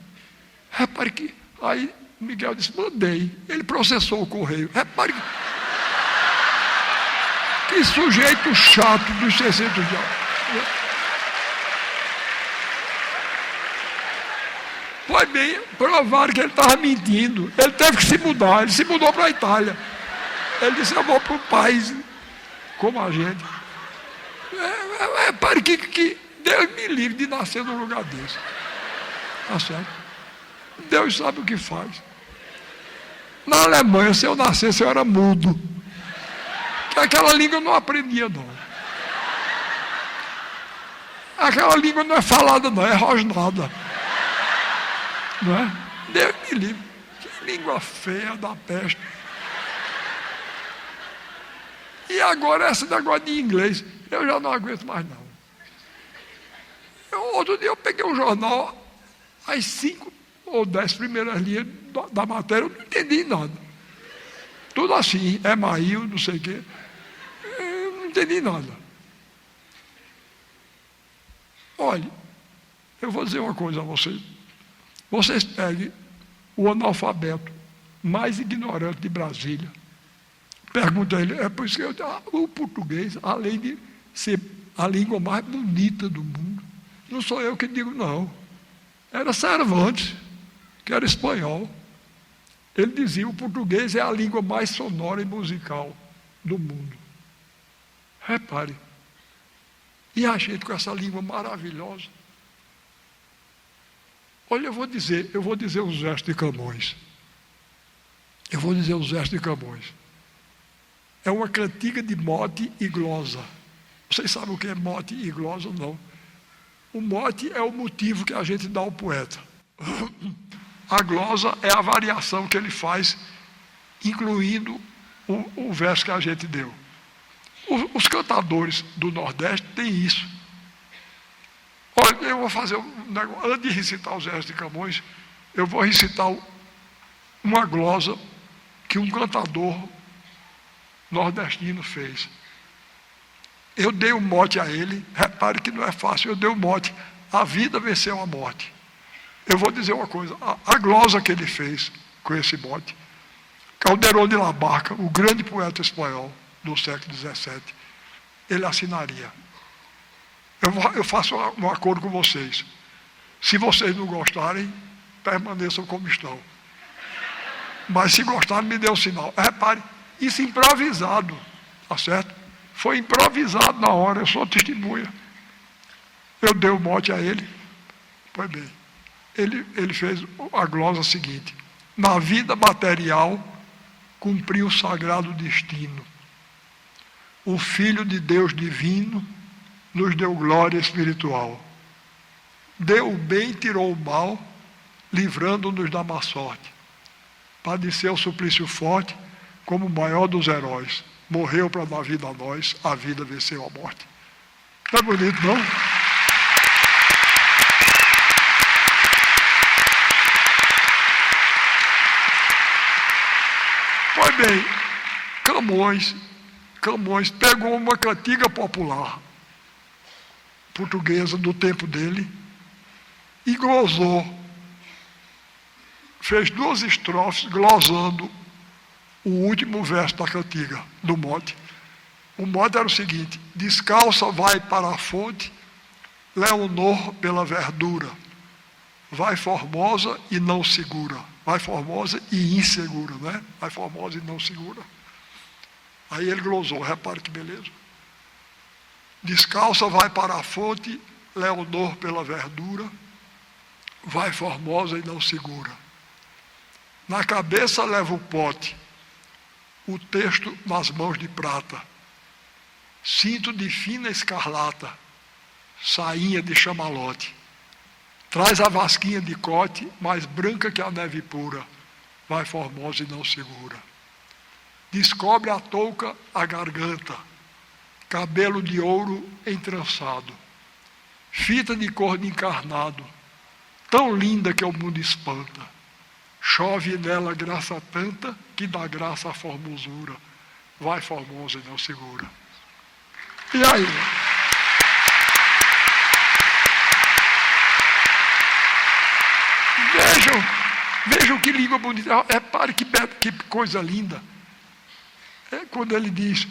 Repare que, aí Miguel disse, mandei. Ele processou o correio. Repare que sujeito chato dos 600 dias. Pois bem, provaram que ele estava mentindo. Ele teve que se mudar. Ele se mudou para a Itália. Ele disse, eu vou para um país como a gente. Repare que Deus me livre de nascer num lugar desse. Tá certo? Deus sabe o que faz. Na Alemanha, se eu nascesse, eu era mudo. Que aquela língua eu não aprendia, não. Aquela língua não é falada, não, é rosnada. Não é? Deus me livre. Que língua feia da peste. E agora, esse negócio de inglês, eu já não aguento mais, não. Outro dia eu peguei um jornal, as 5 ou 10 primeiras linhas da matéria, eu não entendi nada. Tudo assim, e-mail, não sei o quê. Eu não entendi nada. Olha, eu vou dizer uma coisa a vocês. Vocês peguem o analfabeto mais ignorante de Brasília. Pergunta a ele, é por isso que o português, além de ser a língua mais bonita do mundo, não sou eu que digo, não. Era Cervantes, que era espanhol. Ele dizia, o português é a língua mais sonora e musical do mundo. Repare. E a gente com essa língua maravilhosa. Olha, eu vou dizer os versos de Camões. Eu vou dizer os versos de Camões. É uma cantiga de mote e glosa. Vocês sabem o que é mote e glosa? Não. O mote é o motivo que a gente dá ao poeta. A glosa é a variação que ele faz, incluindo o verso que a gente deu. Os cantadores do Nordeste têm isso. Olha, eu vou fazer um negócio, antes de recitar os versos de Camões, eu vou recitar uma glosa que um cantador nordestino fez. Eu dei um mote a ele, repare que não é fácil. Eu dei um mote: a vida venceu a morte. Eu vou dizer uma coisa: a glosa que ele fez com esse mote, Calderón de la Barca, o grande poeta espanhol do século XVII, ele assinaria. Eu faço um acordo com vocês: se vocês não gostarem, permaneçam como estão. Mas se gostarem, me dê um sinal. Repare, isso improvisado, tá certo? Foi improvisado na hora, eu sou testemunha. Eu dei o mote a ele. Pois bem, ele fez a glosa seguinte: na vida material, cumpriu o sagrado destino. O Filho de Deus divino nos deu glória espiritual. Deu o bem, tirou o mal, livrando-nos da má sorte. Padeceu o suplício forte, como o maior dos heróis. Morreu para dar vida a nós, a vida venceu a morte. Não é bonito, não? Pois bem, Camões pegou uma cantiga popular portuguesa do tempo dele e glosou. Fez 2 estrofes glosando o último verso da cantiga, do mote. O mote era o seguinte: descalça vai para a fonte, Leonor pela verdura, vai formosa e não segura. Vai formosa e insegura, né? Vai formosa e não segura. Aí ele glosou, repare que beleza. Descalça vai para a fonte, Leonor pela verdura, vai formosa e não segura. Na cabeça leva o pote, o texto nas mãos de prata, cinto de fina escarlata, sainha de chamalote. Traz a vasquinha de cote, mais branca que a neve pura, vai formosa e não segura. Descobre a touca, a garganta, cabelo de ouro entrançado, fita de cor de encarnado, tão linda que o mundo espanta. Chove nela graça tanta, que dá graça à formosura, vai formosa e não segura. E aí? Vejam que língua bonita. Repare que coisa linda. É quando ele diz: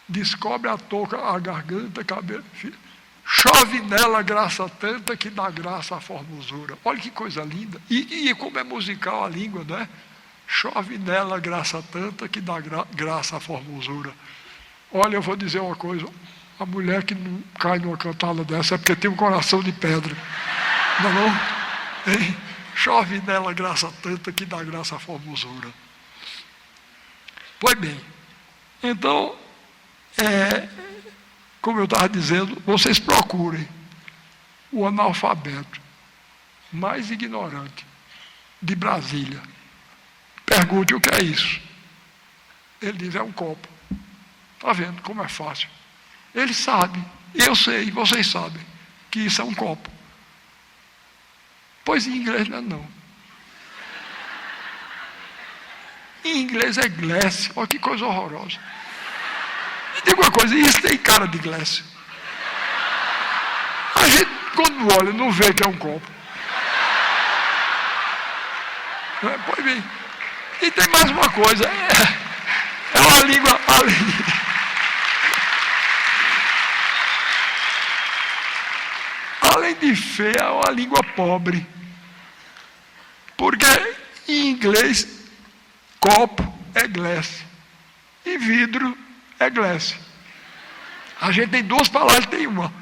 descobre a touca, a garganta, cabelo, chove nela graça tanta, que dá graça à formosura. Olha que coisa linda. E como é musical a língua, não é? Chove nela graça tanta, que dá graça à formosura. Olha, eu vou dizer uma coisa: a mulher que não cai numa cantada dessa é porque tem um coração de pedra. Não é não? Hein? Chove nela graça tanta, que dá graça à formosura. Pois bem, então, como eu estava dizendo, vocês procurem o analfabeto mais ignorante de Brasília. Pergunte o que é isso. Ele diz: é um copo. Está vendo como é fácil? Ele sabe, eu sei, vocês sabem, que isso é um copo. Pois em inglês não é não. Em inglês é glass. Olha que coisa horrorosa. E diga uma coisa: isso tem cara de glass. A gente, quando olha, não vê que é um copo. Pois bem. E tem mais uma coisa: é uma língua. Além de feia, é uma língua pobre. Porque em inglês, copo é glass e vidro é glass. A gente tem 2 palavras, tem uma.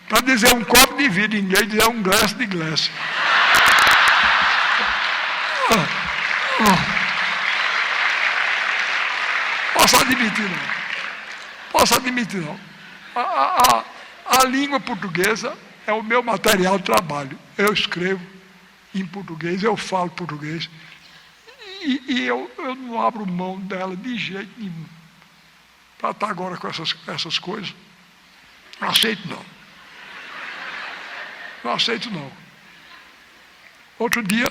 Para dizer um copo de vidro, em inglês dizer um glass de glass. Posso admitir não. A língua portuguesa é o meu material de trabalho. Eu escrevo em português, eu falo português. E eu não abro mão dela de jeito nenhum. Para estar agora com essas coisas, não aceito não. Não aceito não. Outro dia,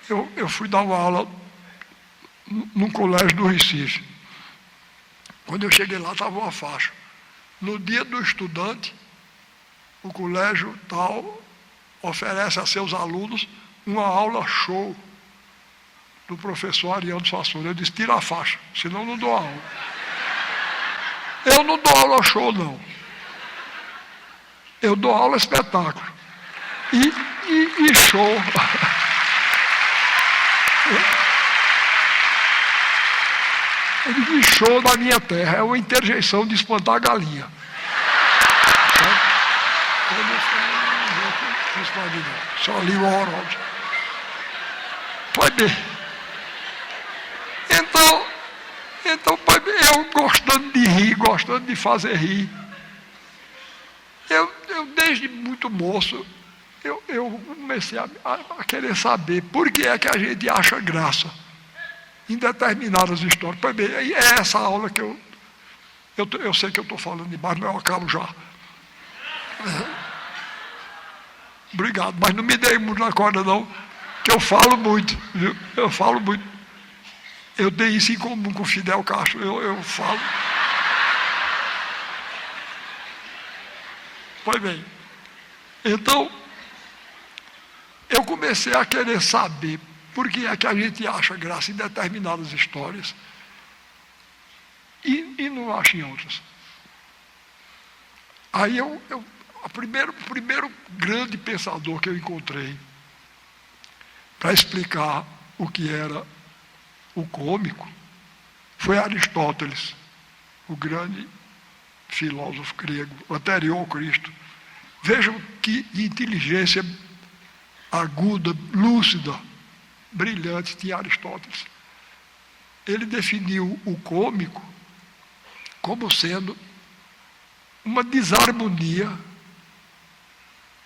eu fui dar uma aula num colégio do Recife. Quando eu cheguei lá, estava uma faixa: no dia do estudante, o colégio tal oferece a seus alunos uma aula show do professor Ariano Suassuna. Eu disse, tira a faixa, senão não dou aula. Eu não dou aula show, não. Eu dou aula espetáculo. E show. Eu digo, show na minha terra é uma interjeição de espantar a galinha. Só li o horóscopo. Pois bem. Então, eu gostando de rir, gostando de fazer rir. Eu desde muito moço, eu comecei a querer saber por que é que a gente acha graça em determinadas histórias. Pois bem, é essa aula que eu sei que eu estou falando demais, mas eu acabo já. Obrigado, mas não me dei muito na corda não, que eu falo muito, viu? Eu falo muito. Eu tenho isso em comum com o Fidel Castro, eu falo. Pois bem, então, eu comecei a querer saber por que é que a gente acha graça em determinadas histórias e não acha em outras. Aí o primeiro grande pensador que eu encontrei para explicar o que era o cômico foi Aristóteles, o grande filósofo grego, anterior ao Cristo. Vejam que inteligência aguda, lúcida, brilhante tinha Aristóteles. Ele definiu o cômico como sendo uma desarmonia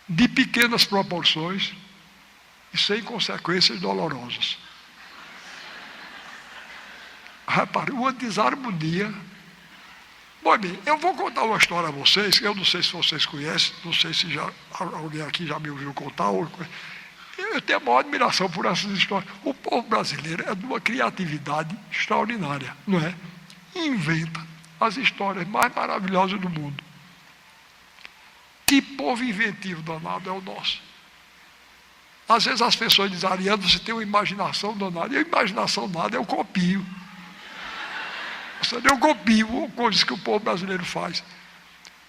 de pequenas proporções e sem consequências dolorosas. Repare, uma desarmonia. Bom, bem, eu vou contar uma história a vocês, eu não sei se vocês conhecem, não sei se alguém aqui já me ouviu contar. Eu tenho a maior admiração por essas histórias. O povo brasileiro é de uma criatividade extraordinária, não é? Inventa as histórias mais maravilhosas do mundo. Que povo inventivo danado é o nosso. Às vezes as pessoas dizem, Ariano, você tem uma imaginação danada. E a imaginação nada, eu copio. Eu copio coisas que o povo brasileiro faz.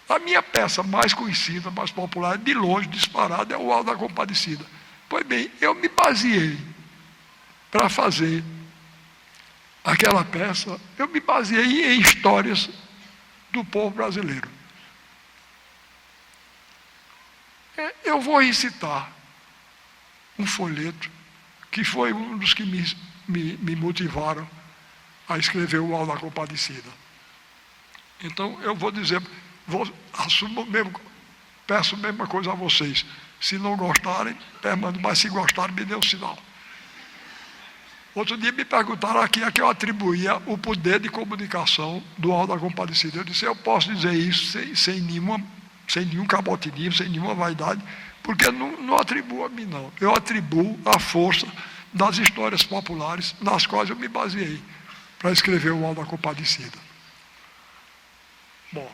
A minha peça mais conhecida, mais popular, de longe, disparada, é o Auto da Compadecida. Pois bem, eu me baseei para fazer aquela peça, eu me baseei em histórias do povo brasileiro. Eu vou recitar um folheto que foi um dos que me motivaram a escrever o Auto da Compadecida. Então, eu vou dizer, assumo mesmo, peço a mesma coisa a vocês. Se não gostarem, permaneçam, mas se gostarem, me dê um sinal. Outro dia me perguntaram aqui a que eu atribuía o poder de comunicação do Auto da Compadecida. Eu disse, eu posso dizer isso sem nenhum cabotinismo, sem nenhuma vaidade, porque não atribuo a mim, não. Eu atribuo a força das histórias populares nas quais eu me baseei para escrever o Auto da Compadecida. Bom,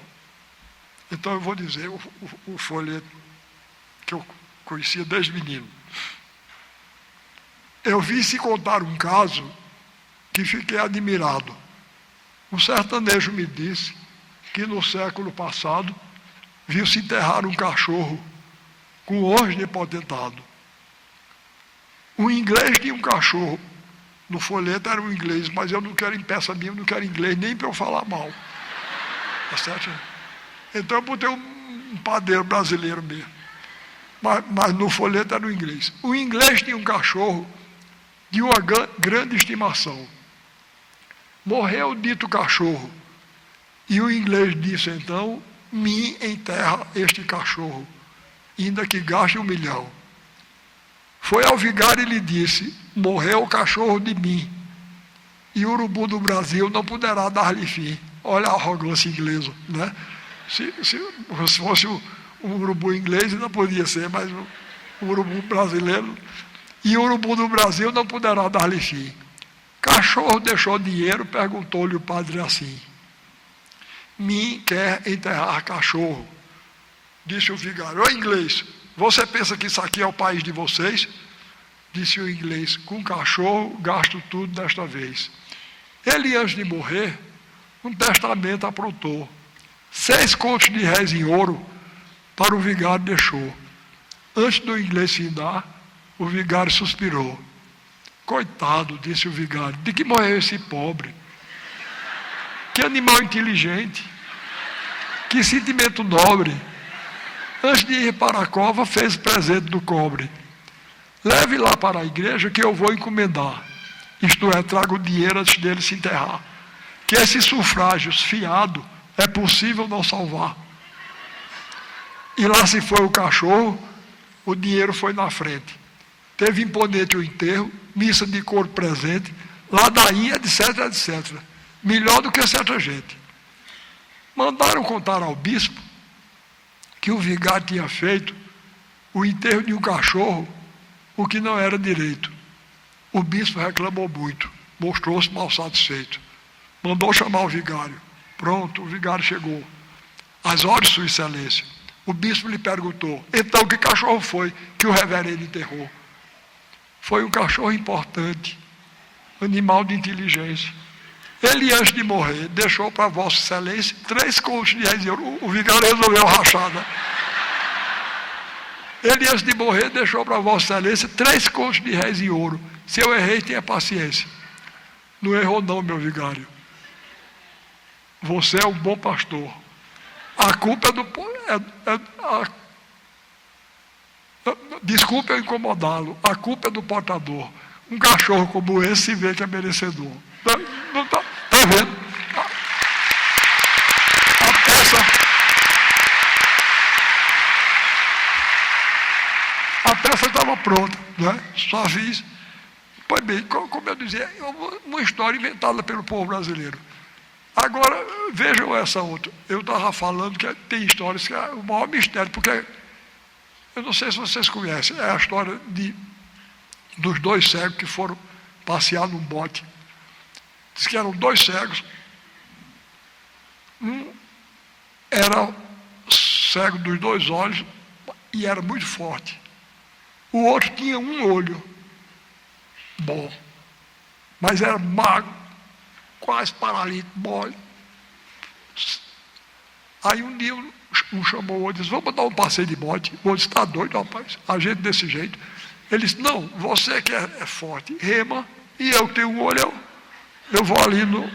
então eu vou dizer o folheto que eu conhecia desde menino. Eu vi se contar um caso que fiquei admirado. Um sertanejo me disse que no século passado viu-se enterrar um cachorro com honras de potentado. Um inglês tinha um cachorro. No folheto era um inglês, mas eu não quero em peça minha, eu não quero inglês nem para eu falar mal. Tá certo? Então eu botei um padeiro brasileiro mesmo. Mas no folheto era um inglês. O inglês tinha um cachorro de uma grande estimação. Morreu o dito cachorro. E o inglês disse então, me enterra este cachorro, ainda que gaste 1 milhão. Foi ao vigário e lhe disse, morreu o cachorro de mim, e o urubu do Brasil não poderá dar-lhe fim. Olha a arrogância inglesa, né? Se fosse o urubu inglês, não podia ser, mas o urubu brasileiro, e o urubu do Brasil não poderá dar-lhe fim. Cachorro deixou dinheiro, perguntou-lhe o padre assim, mim quer enterrar cachorro, Disse o vigário: ô inglês, você pensa que isso aqui é o país de vocês? Disse o inglês: com cachorro gasto tudo desta vez. Ele, antes de morrer, um testamento aprontou. 6 contos de réis em ouro para o vigário deixou. Antes do inglês findar, o vigário suspirou. Coitado, disse o vigário, de que morreu esse pobre? Que animal inteligente, que sentimento nobre. Antes de ir para a cova, fez presente do cobre. Leve lá para a igreja que eu vou encomendar. Isto é, traga o dinheiro antes dele se enterrar. Que esses sufrágios fiados é possível não salvar. E lá se foi o cachorro, o dinheiro foi na frente. Teve imponente o enterro, missa de corpo presente, ladainha, etc, etc. Melhor do que certa gente. Mandaram contar ao bispo que o vigário tinha feito o enterro de um cachorro, o que não era direito. O bispo reclamou muito, mostrou-se mal satisfeito. Mandou chamar o vigário. Pronto, o vigário chegou. Às horas, sua excelência, o bispo lhe perguntou: então, que cachorro foi que o reverendo enterrou? Foi um cachorro importante, animal de inteligência. Ele, antes de morrer, deixou para Vossa Excelência 3 contos de réis de ouro. O vigário resolveu rachar, né? Ele, antes de morrer, deixou para Vossa Excelência 3 contos de réis em ouro. Se eu errei, tenha paciência. Não errou não, meu vigário. Você é um bom pastor. A culpa é do... Desculpe eu incomodá-lo. A culpa é do portador. Um cachorro como esse se vê que é merecedor. Não tá vendo? A peça estava pronta, né? Só fiz. Pois bem, como eu dizia, uma história inventada pelo povo brasileiro. Agora, vejam essa outra. Eu estava falando que tem histórias que é o maior mistério, porque eu não sei se vocês conhecem, é a história dos 2 cegos que foram passear num bote. Diz que eram 2 cegos. Um era cego dos 2 olhos e era muito forte. O outro tinha um olho bom, mas era magro, quase paralítico, mole. Aí um dia um chamou o outro e disse: vamos dar um passeio de bote. O outro disse: está doido, rapaz, a gente desse jeito. Ele disse: não, você que é forte, rema, e eu que tenho um olho, eu vou ali no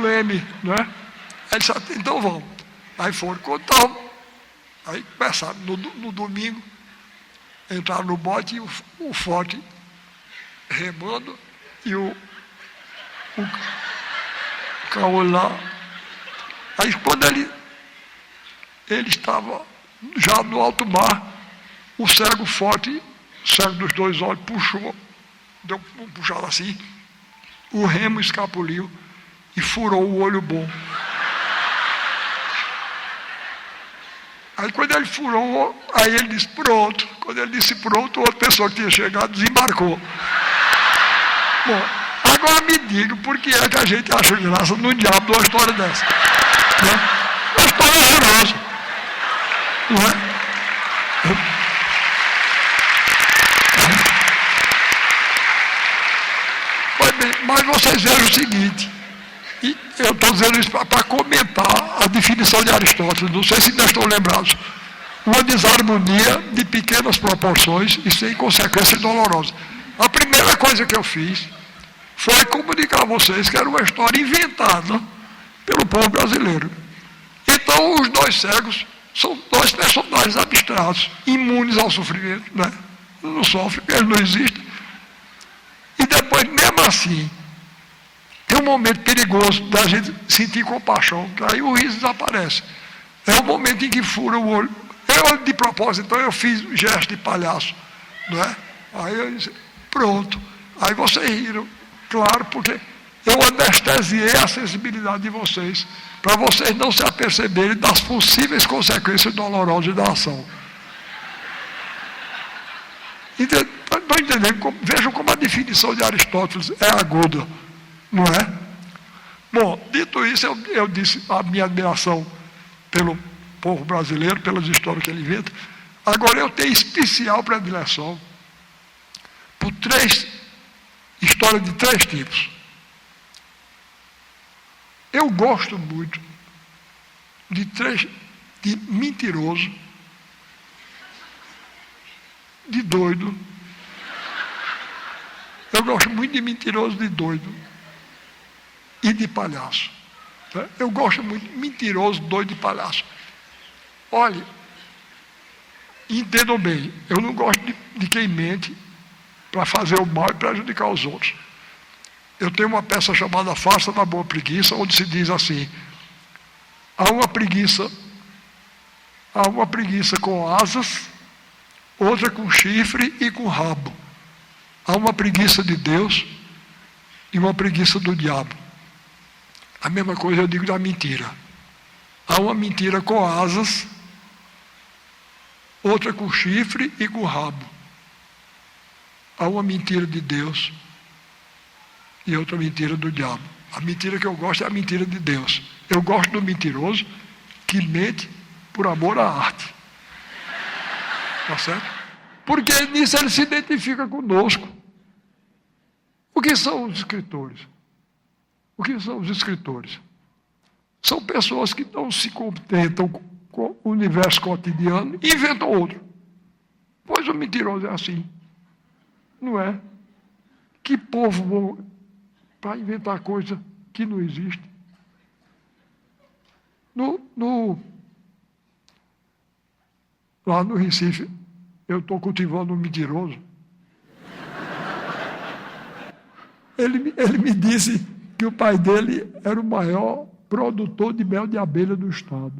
leme, né? Aí ele disse: então vamos. Aí foram, contaram. Aí começaram no domingo, entraram no bote e o forte remando e o caolho lá. Aí quando ele estava já no alto mar, o cego forte, o cego dos 2 olhos, puxou, deu uma puxada assim, o remo escapuliu e furou o olho bom. Aí quando ele furou, aí ele disse: pronto. Quando ele disse pronto, outra pessoa que tinha chegado desembarcou. Bom, agora me diga por que é que a gente acha graça no diabo de uma história dessa. Né? Uma história horrorosa. Não é? Mas vocês vejam o seguinte, e eu estou dizendo isso para comentar a definição de Aristóteles, não sei se ainda estão lembrados. Uma desarmonia de pequenas proporções e sem consequências dolorosas. A primeira coisa que eu fiz foi comunicar a vocês que era uma história inventada pelo povo brasileiro. Então, os 2 cegos são 2 personagens abstratos, imunes ao sofrimento, né? Não sofrem, eles não existem. E depois, mesmo assim, tem um momento perigoso da gente sentir compaixão, que aí o riso desaparece. É o momento em que fura o olho. Eu, de propósito, então, eu fiz um gesto de palhaço, não é? Aí eu disse: pronto. Aí vocês riram, claro, porque eu anestesiei a sensibilidade de vocês, para vocês não se aperceberem das possíveis consequências dolorosas da ação. Estão entendendo? Vejam como a definição de Aristóteles é aguda, não é? Bom, dito isso, eu disse a minha admiração pelo povo brasileiro, pelas histórias que ele inventa. Agora, eu tenho especial predileção por histórias de 3 tipos. Eu gosto muito de mentiroso, de doido. Eu gosto muito de mentiroso, de doido e de palhaço. Eu gosto muito de mentiroso, doido e palhaço. Olha, entendam bem, eu não gosto de quem mente para fazer o mal e prejudicar os outros. Eu tenho uma peça chamada Farsa da Boa Preguiça, onde se diz assim: há uma preguiça com asas, outra com chifre e com rabo. Há uma preguiça de Deus e uma preguiça do diabo. A mesma coisa eu digo da mentira. Há uma mentira com asas, outra com chifre e com rabo. Há uma mentira de Deus e outra mentira do diabo. A mentira que eu gosto é a mentira de Deus. Eu gosto do mentiroso que mente por amor à arte. Tá certo? Porque nisso ele se identifica conosco. O que são os escritores? O que são os escritores? São pessoas que não se contentam com o universo cotidiano e inventam outro. Pois o mentiroso é assim. Não é? Que povo bom para inventar coisa que não existe. Lá no Recife, eu estou cultivando um mentiroso. Ele me disse que o pai dele era o maior produtor de mel de abelha do estado,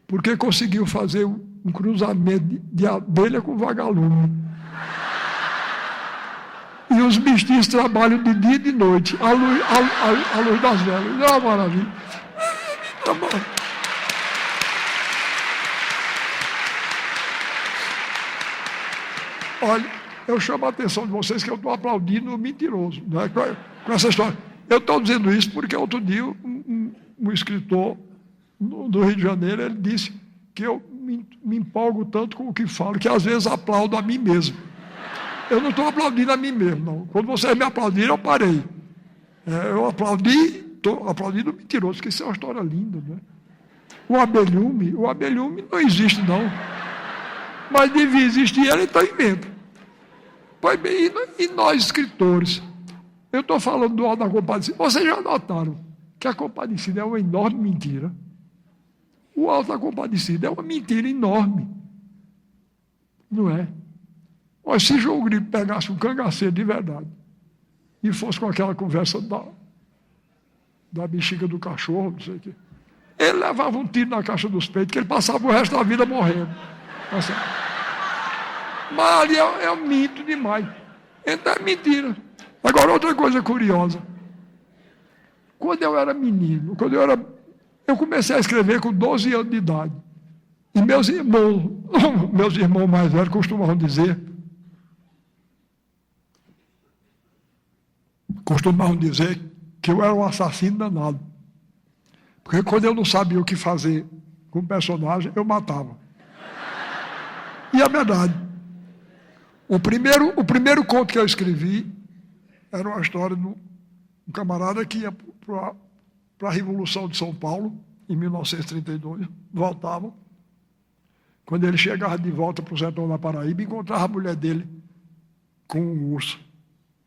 porque conseguiu fazer um cruzamento de abelha com vagalume. E os mestiços trabalham de dia e de noite, à luz das velas. É uma maravilha. Tá bom. Olha, eu chamo a atenção de vocês que eu estou aplaudindo o mentiroso, né, com essa história. Eu estou dizendo isso porque outro dia um escritor do Rio de Janeiro, ele disse que eu me empolgo tanto com o que falo, que às vezes aplaudo a mim mesmo. Eu não estou aplaudindo a mim mesmo, não. Quando vocês me aplaudiram, eu parei. Eu estou aplaudindo o mentiroso, porque isso é uma história linda, né? O abelhume não existe, não. Mas devia existir, ele então inventa. Pois bem, e nós escritores? Eu estou falando do Auto da Compadecida. Vocês já notaram que a Compadecida é uma enorme mentira? O Auto da Compadecida é uma mentira enorme. Não é? Mas se João Grilo pegasse um cangaceiro de verdade e fosse com aquela conversa da bexiga do cachorro, não sei o quê, ele levava um tiro na caixa dos peitos, que ele passava o resto da vida morrendo. Mas ali é um mito demais. Então é mentira. Agora, outra coisa curiosa. Quando eu era menino, eu comecei a escrever com 12 anos de idade. E meus irmãos mais velhos costumavam dizer que eu era um assassino danado. Porque quando eu não sabia o que fazer com o personagem, eu matava. E é verdade. O primeiro conto que eu escrevi era uma história de um camarada que ia para a Revolução de São Paulo, em 1932, voltava. Quando ele chegava de volta para o sertão da Paraíba, encontrava a mulher dele com um urso.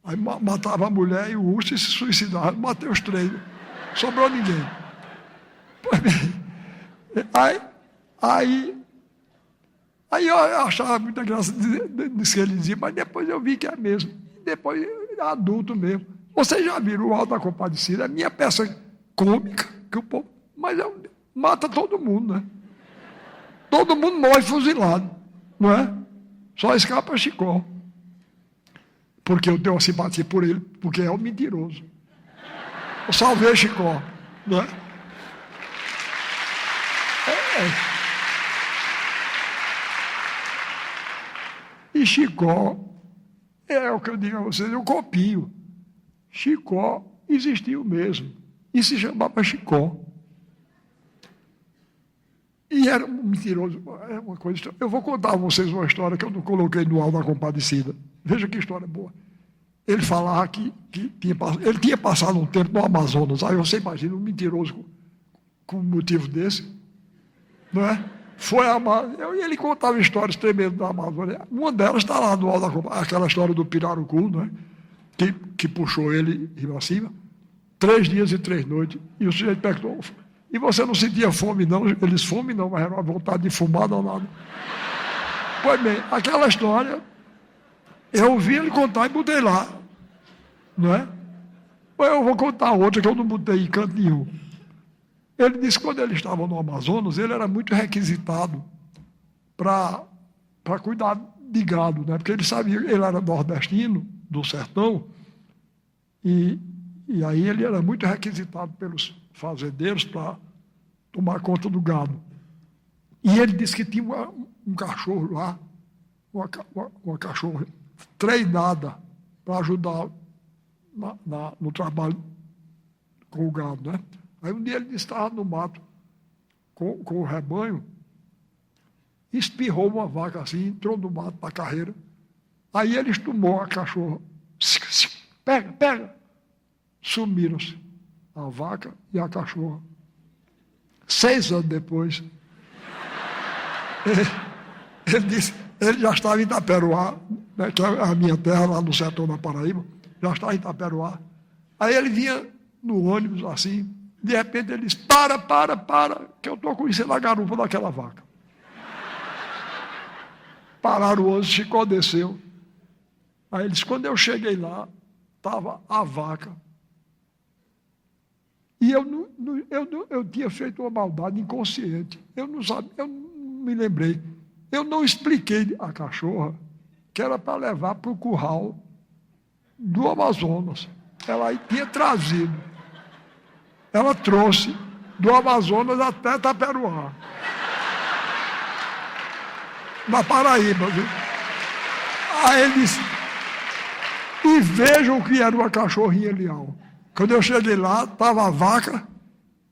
Aí matava a mulher e o urso e se suicidava. Matei os 3. Sobrou ninguém. Aí eu achava muita graça disso que ele dizia, mas depois eu vi que é mesmo. Depois, adulto mesmo. Vocês já viram o Auto da Compadecida? É minha peça cômica, que o povo... Mas mata todo mundo, né? Todo mundo morre fuzilado, não é? Só escapa Chicó. Porque eu tenho uma simpatia por ele, porque é um mentiroso. Eu salvei Chicó, não é? E Chicó, é o que eu digo a vocês, eu copio. Chicó existiu mesmo, e se chamava Chicó. E era um mentiroso. É uma coisa. Eu vou contar a vocês uma história que eu não coloquei no Alto da Compadecida. Veja que história boa. Ele falava que ele tinha passado um tempo no Amazonas. Aí você imagina um mentiroso com um motivo desse, não é? E ele contava histórias tremendas da Amazônia. Uma delas está lá no Alto da Compadecida, aquela história do Pirarucu, não é? Que puxou ele para cima. 3 dias e 3 noites. E o sujeito perguntou: e você não sentia fome, não? Eles fome, não, mas era uma vontade de fumar danada. Pois bem, aquela história, eu ouvi ele contar e botei lá, não é? Pois eu vou contar outra que eu não botei em canto nenhum. Ele disse que quando ele estava no Amazonas, ele era muito requisitado para cuidar de gado, né? Porque ele sabia, ele era nordestino, do sertão, e aí ele era muito requisitado pelos fazendeiros para tomar conta do gado. E ele disse que tinha um cachorro lá, uma cachorra treinada para ajudar no trabalho com o gado, né? Aí um dia ele disse que estava no mato com o rebanho, espirrou uma vaca assim, entrou no mato para a carreira. Aí eles tomou a cachorra. Pega, pega. Sumiram-se a vaca e a cachorra. 6 anos depois, ele disse, ele já estava em Itaperuá, né, que é a minha terra, lá no sertão da Paraíba, já estava em Itaperuá. Aí ele vinha no ônibus assim, de repente ele disse: para, que eu estou conhecendo a garupa daquela vaca. Pararam o ônibus, Chicó desceu. Aí ele disse: quando eu cheguei lá, estava a vaca. E eu tinha feito uma maldade inconsciente. Eu não me lembrei. Eu não expliquei à cachorra que era para levar para o curral do Amazonas. Ela tinha trazido. Ela trouxe do Amazonas até Itaperuá. Na Paraíba, viu? Aí ele disse: e vejam que era uma cachorrinha leal. Quando eu cheguei lá, estava a vaca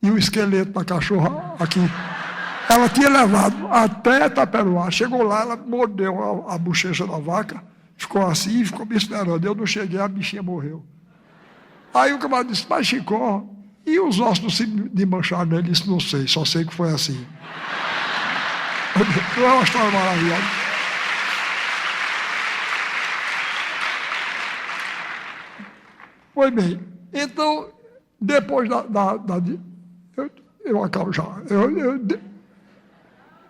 e o esqueleto da cachorra aqui. Ela tinha levado até Itaperuá. Chegou lá, ela mordeu a bochecha da vaca, ficou assim e ficou me esperando. Eu não cheguei, a bichinha morreu. Aí o camarada disse: mas Chicó, e os ossos não se desmancharam nele? Ele disse: não sei, só sei que foi assim. Não é uma história maravilhosa. Pois bem, então, depois eu acabo já.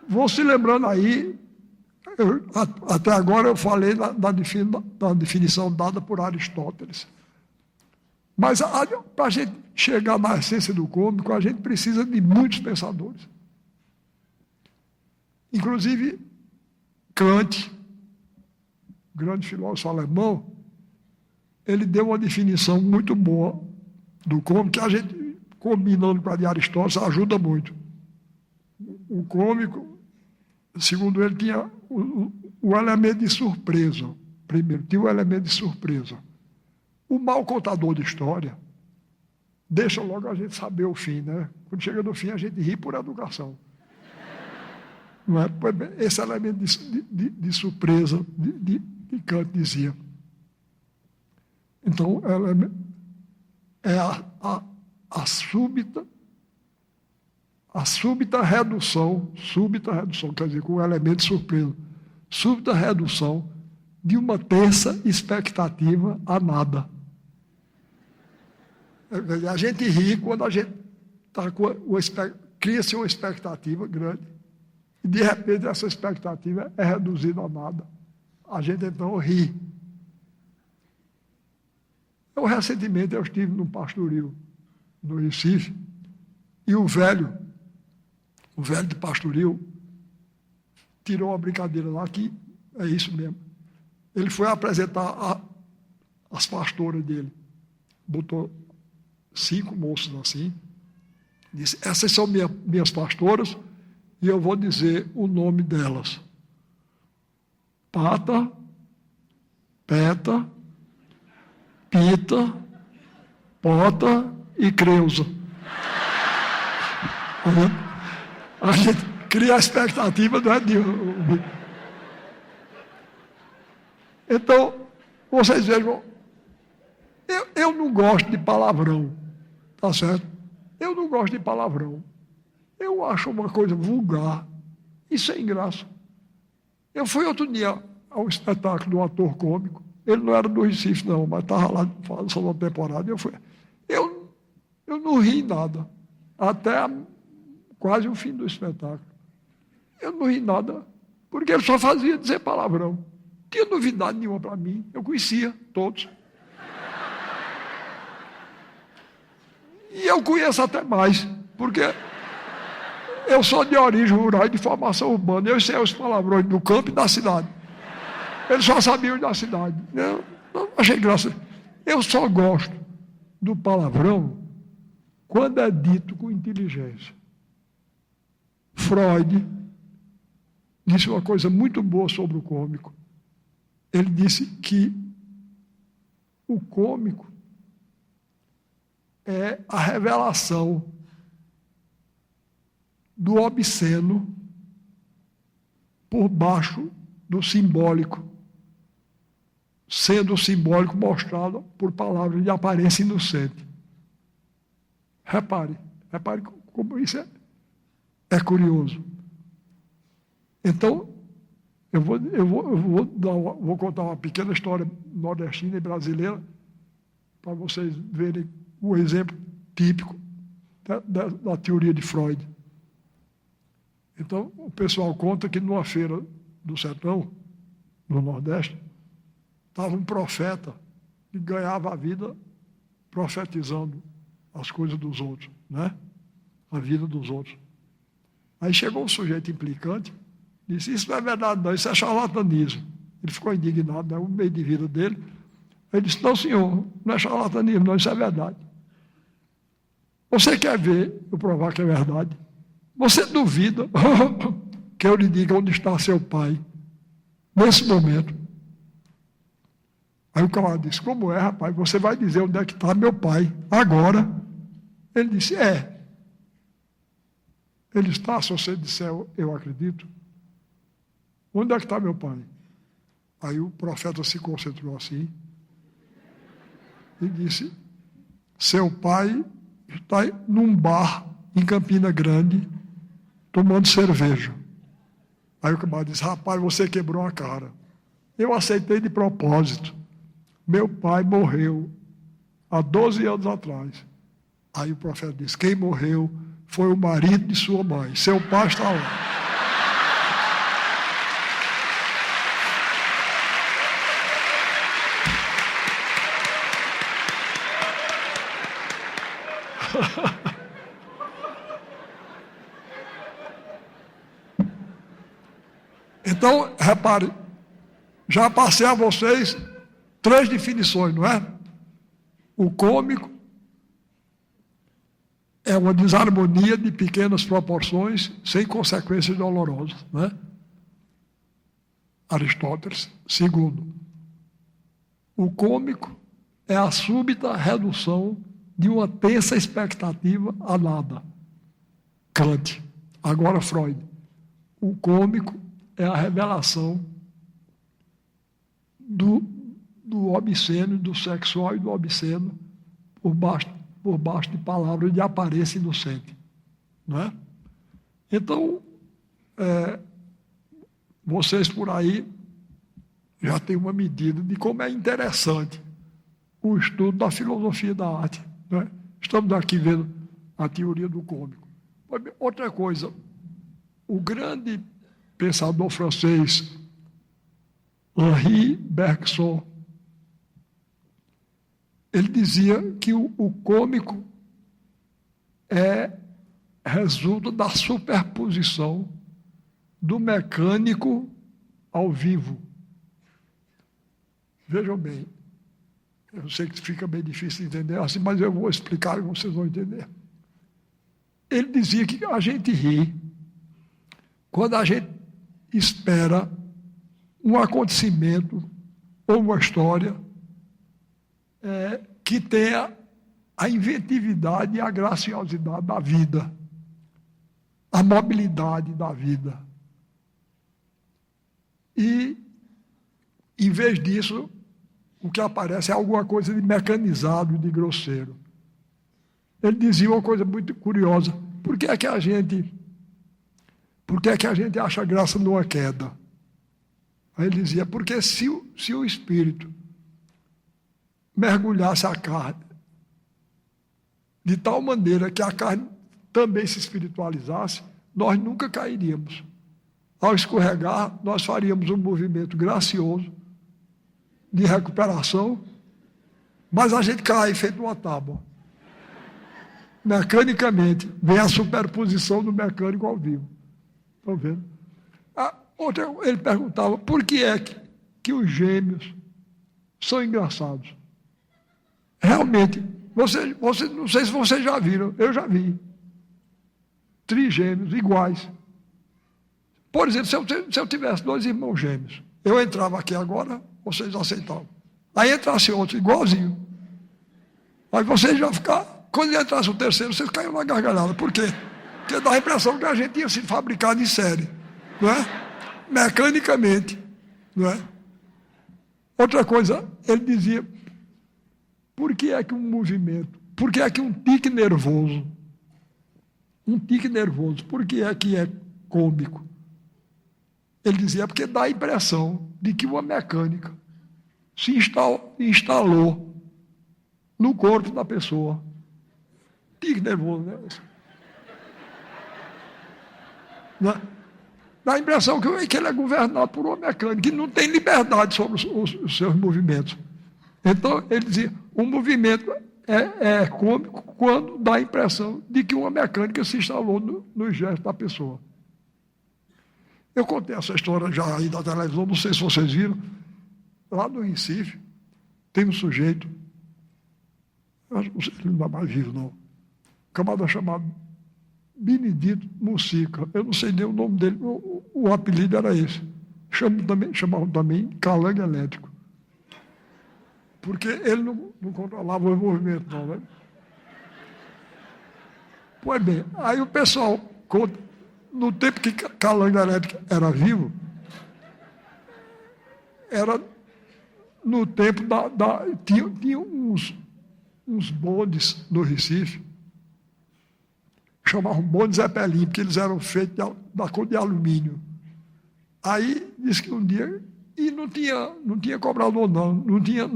Vou se lembrando aí, até agora eu falei da definição dada por Aristóteles. Mas para a gente chegar na essência do cômico, a gente precisa de muitos pensadores. Inclusive, Kant, grande filósofo alemão, ele deu uma definição muito boa do cômico, que a gente, combinando com a de Aristóteles, ajuda muito. O cômico, segundo ele, tinha o elemento de surpresa. Primeiro, tinha o elemento de surpresa. O mau contador de história deixa logo a gente saber o fim, né? Quando chega no fim, a gente ri por educação. Não é? Esse elemento de surpresa, de Kant dizia. Então, é a súbita redução, quer dizer, com o elemento de surpresa, súbita redução de uma tensa expectativa a nada. A gente ri quando a gente está cria-se uma expectativa grande e, de repente, essa expectativa é reduzida a nada. A gente, então, ri. Recentemente, eu estive num pastoril no Recife e o velho de pastoril tirou uma brincadeira lá que é isso mesmo. Ele foi apresentar as pastoras dele. Botou 5 moças assim. Disse: essas são minhas pastoras e eu vou dizer o nome delas. Pata, Peta, Pita, Pota e Creusa. A gente cria a expectativa, não é de... Então, vocês vejam, eu não gosto de palavrão, tá certo? Eu não gosto de palavrão. Eu acho uma coisa vulgar e sem graça. Eu fui outro dia ao espetáculo do ator cômico. Ele não era do Recife, não, mas estava lá fazendo uma temporada. Eu não ri nada, até quase o fim do espetáculo. Eu não ri nada, porque ele só fazia dizer palavrão. Não tinha novidade nenhuma para mim. Eu conhecia todos. E eu conheço até mais, porque eu sou de origem rural e de formação urbana. Eu sei os palavrões do campo e da cidade. Eles só sabiam da cidade. Eu não achei graça. Eu só gosto do palavrão quando é dito com inteligência. Freud disse uma coisa muito boa sobre o cômico. Ele disse que o cômico é a revelação do obsceno por baixo do simbólico, sendo o simbólico mostrado por palavras de aparência inocente. Repare como isso é curioso. Então, eu vou contar uma pequena história nordestina e brasileira para vocês verem o exemplo típico da teoria de Freud. Então, o pessoal conta que numa feira do sertão, no Nordeste, estava um profeta que ganhava a vida profetizando as coisas dos outros, né? A vida dos outros. Aí chegou um sujeito implicante, disse, isso não é verdade não, isso é charlatanismo. Ele ficou indignado, né? O meio de vida dele. Ele disse, não senhor, não é charlatanismo não, isso é verdade. Você quer ver eu provar que é verdade? Você duvida que eu lhe diga onde está seu pai nesse momento? Aí o camarada disse, como é, rapaz? Você vai dizer onde é que está meu pai agora? Ele disse, ele está, se você disser, eu acredito. Onde é que está meu pai? Aí o profeta se concentrou assim e disse, seu pai está num bar em Campina Grande, tomando cerveja. Aí o camarada disse, rapaz, você quebrou a cara. Eu aceitei de propósito. Meu pai morreu há 12 anos atrás. Aí o profeta disse, quem morreu foi o marido de sua mãe. Seu pai está lá. Então, repare, já passei a vocês 3 definições, não é? O cômico é uma desarmonia de pequenas proporções, sem consequências dolorosas, não é? Aristóteles. Segundo, o cômico é a súbita redução de uma tensa expectativa a nada. Kant. Agora Freud. O cômico é a revelação do obsceno, do sexual e do obsceno por baixo de palavras de aparência inocente. Não é? Então, vocês por aí já têm uma medida de como é interessante o estudo da filosofia da arte. Não é? Estamos aqui vendo a teoria do cômico. Outra coisa, o grande pensador francês Henri Bergson, ele dizia que o cômico resulta da superposição do mecânico ao vivo. Vejam bem, eu sei que fica bem difícil de entender assim, mas eu vou explicar e vocês vão entender. Ele dizia que a gente ri quando a gente espera um acontecimento ou uma história que tenha a inventividade e a graciosidade da vida. a mobilidade da vida. E, em vez disso, o que aparece é alguma coisa de mecanizado, de grosseiro. Ele dizia uma coisa muito curiosa: por que é que a gente acha graça numa queda? Aí ele dizia: porque se o espírito mergulhasse a carne de tal maneira que a carne também se espiritualizasse, nós nunca cairíamos. Ao escorregar, nós faríamos um movimento gracioso de recuperação, mas a gente cai feito uma tábua. Mecanicamente, vem a superposição do mecânico ao vivo. Estão vendo? Ele perguntava: por que é que os gêmeos são engraçados? Realmente, não sei se vocês já viram, eu já vi. Trigêmeos iguais. Por exemplo, se eu tivesse 2 irmãos gêmeos, eu entrava aqui agora, vocês aceitavam. Aí entrasse outro igualzinho. Aí vocês já ficar. Quando entrasse o terceiro, vocês caíram na gargalhada. Por quê? Porque dá a impressão que a gente tinha sido fabricado em série, não é? Mecanicamente, não é? Outra coisa, ele dizia: por que é que um movimento, por que é que um tique nervoso, por que é cômico? Ele dizia: porque dá a impressão de que uma mecânica se instalou no corpo da pessoa. Tique nervoso, né? Dá a impressão que ele é governado por uma mecânica, que não tem liberdade sobre os seus movimentos. Então, ele dizia: o movimento é cômico quando dá a impressão de que uma mecânica se instalou no gesto da pessoa. Eu contei essa história já aí na televisão, não sei se vocês viram. Lá no Recife, tem um sujeito, eu não sei se ele não é mais vivo, não, um camarada chamado Benedito Mucica. Eu não sei nem o nome dele, o apelido era esse. Chamavam também calango elétrico. Porque ele não controlava o movimento, não, né? Pois bem, aí o pessoal conta, no tempo que calango elétrico era vivo, era no tempo tinha uns bondes no Recife, chamavam bonde Zeppelin, porque eles eram feitos da cor de alumínio. Aí disse que um dia, e não tinha cobrador não tinha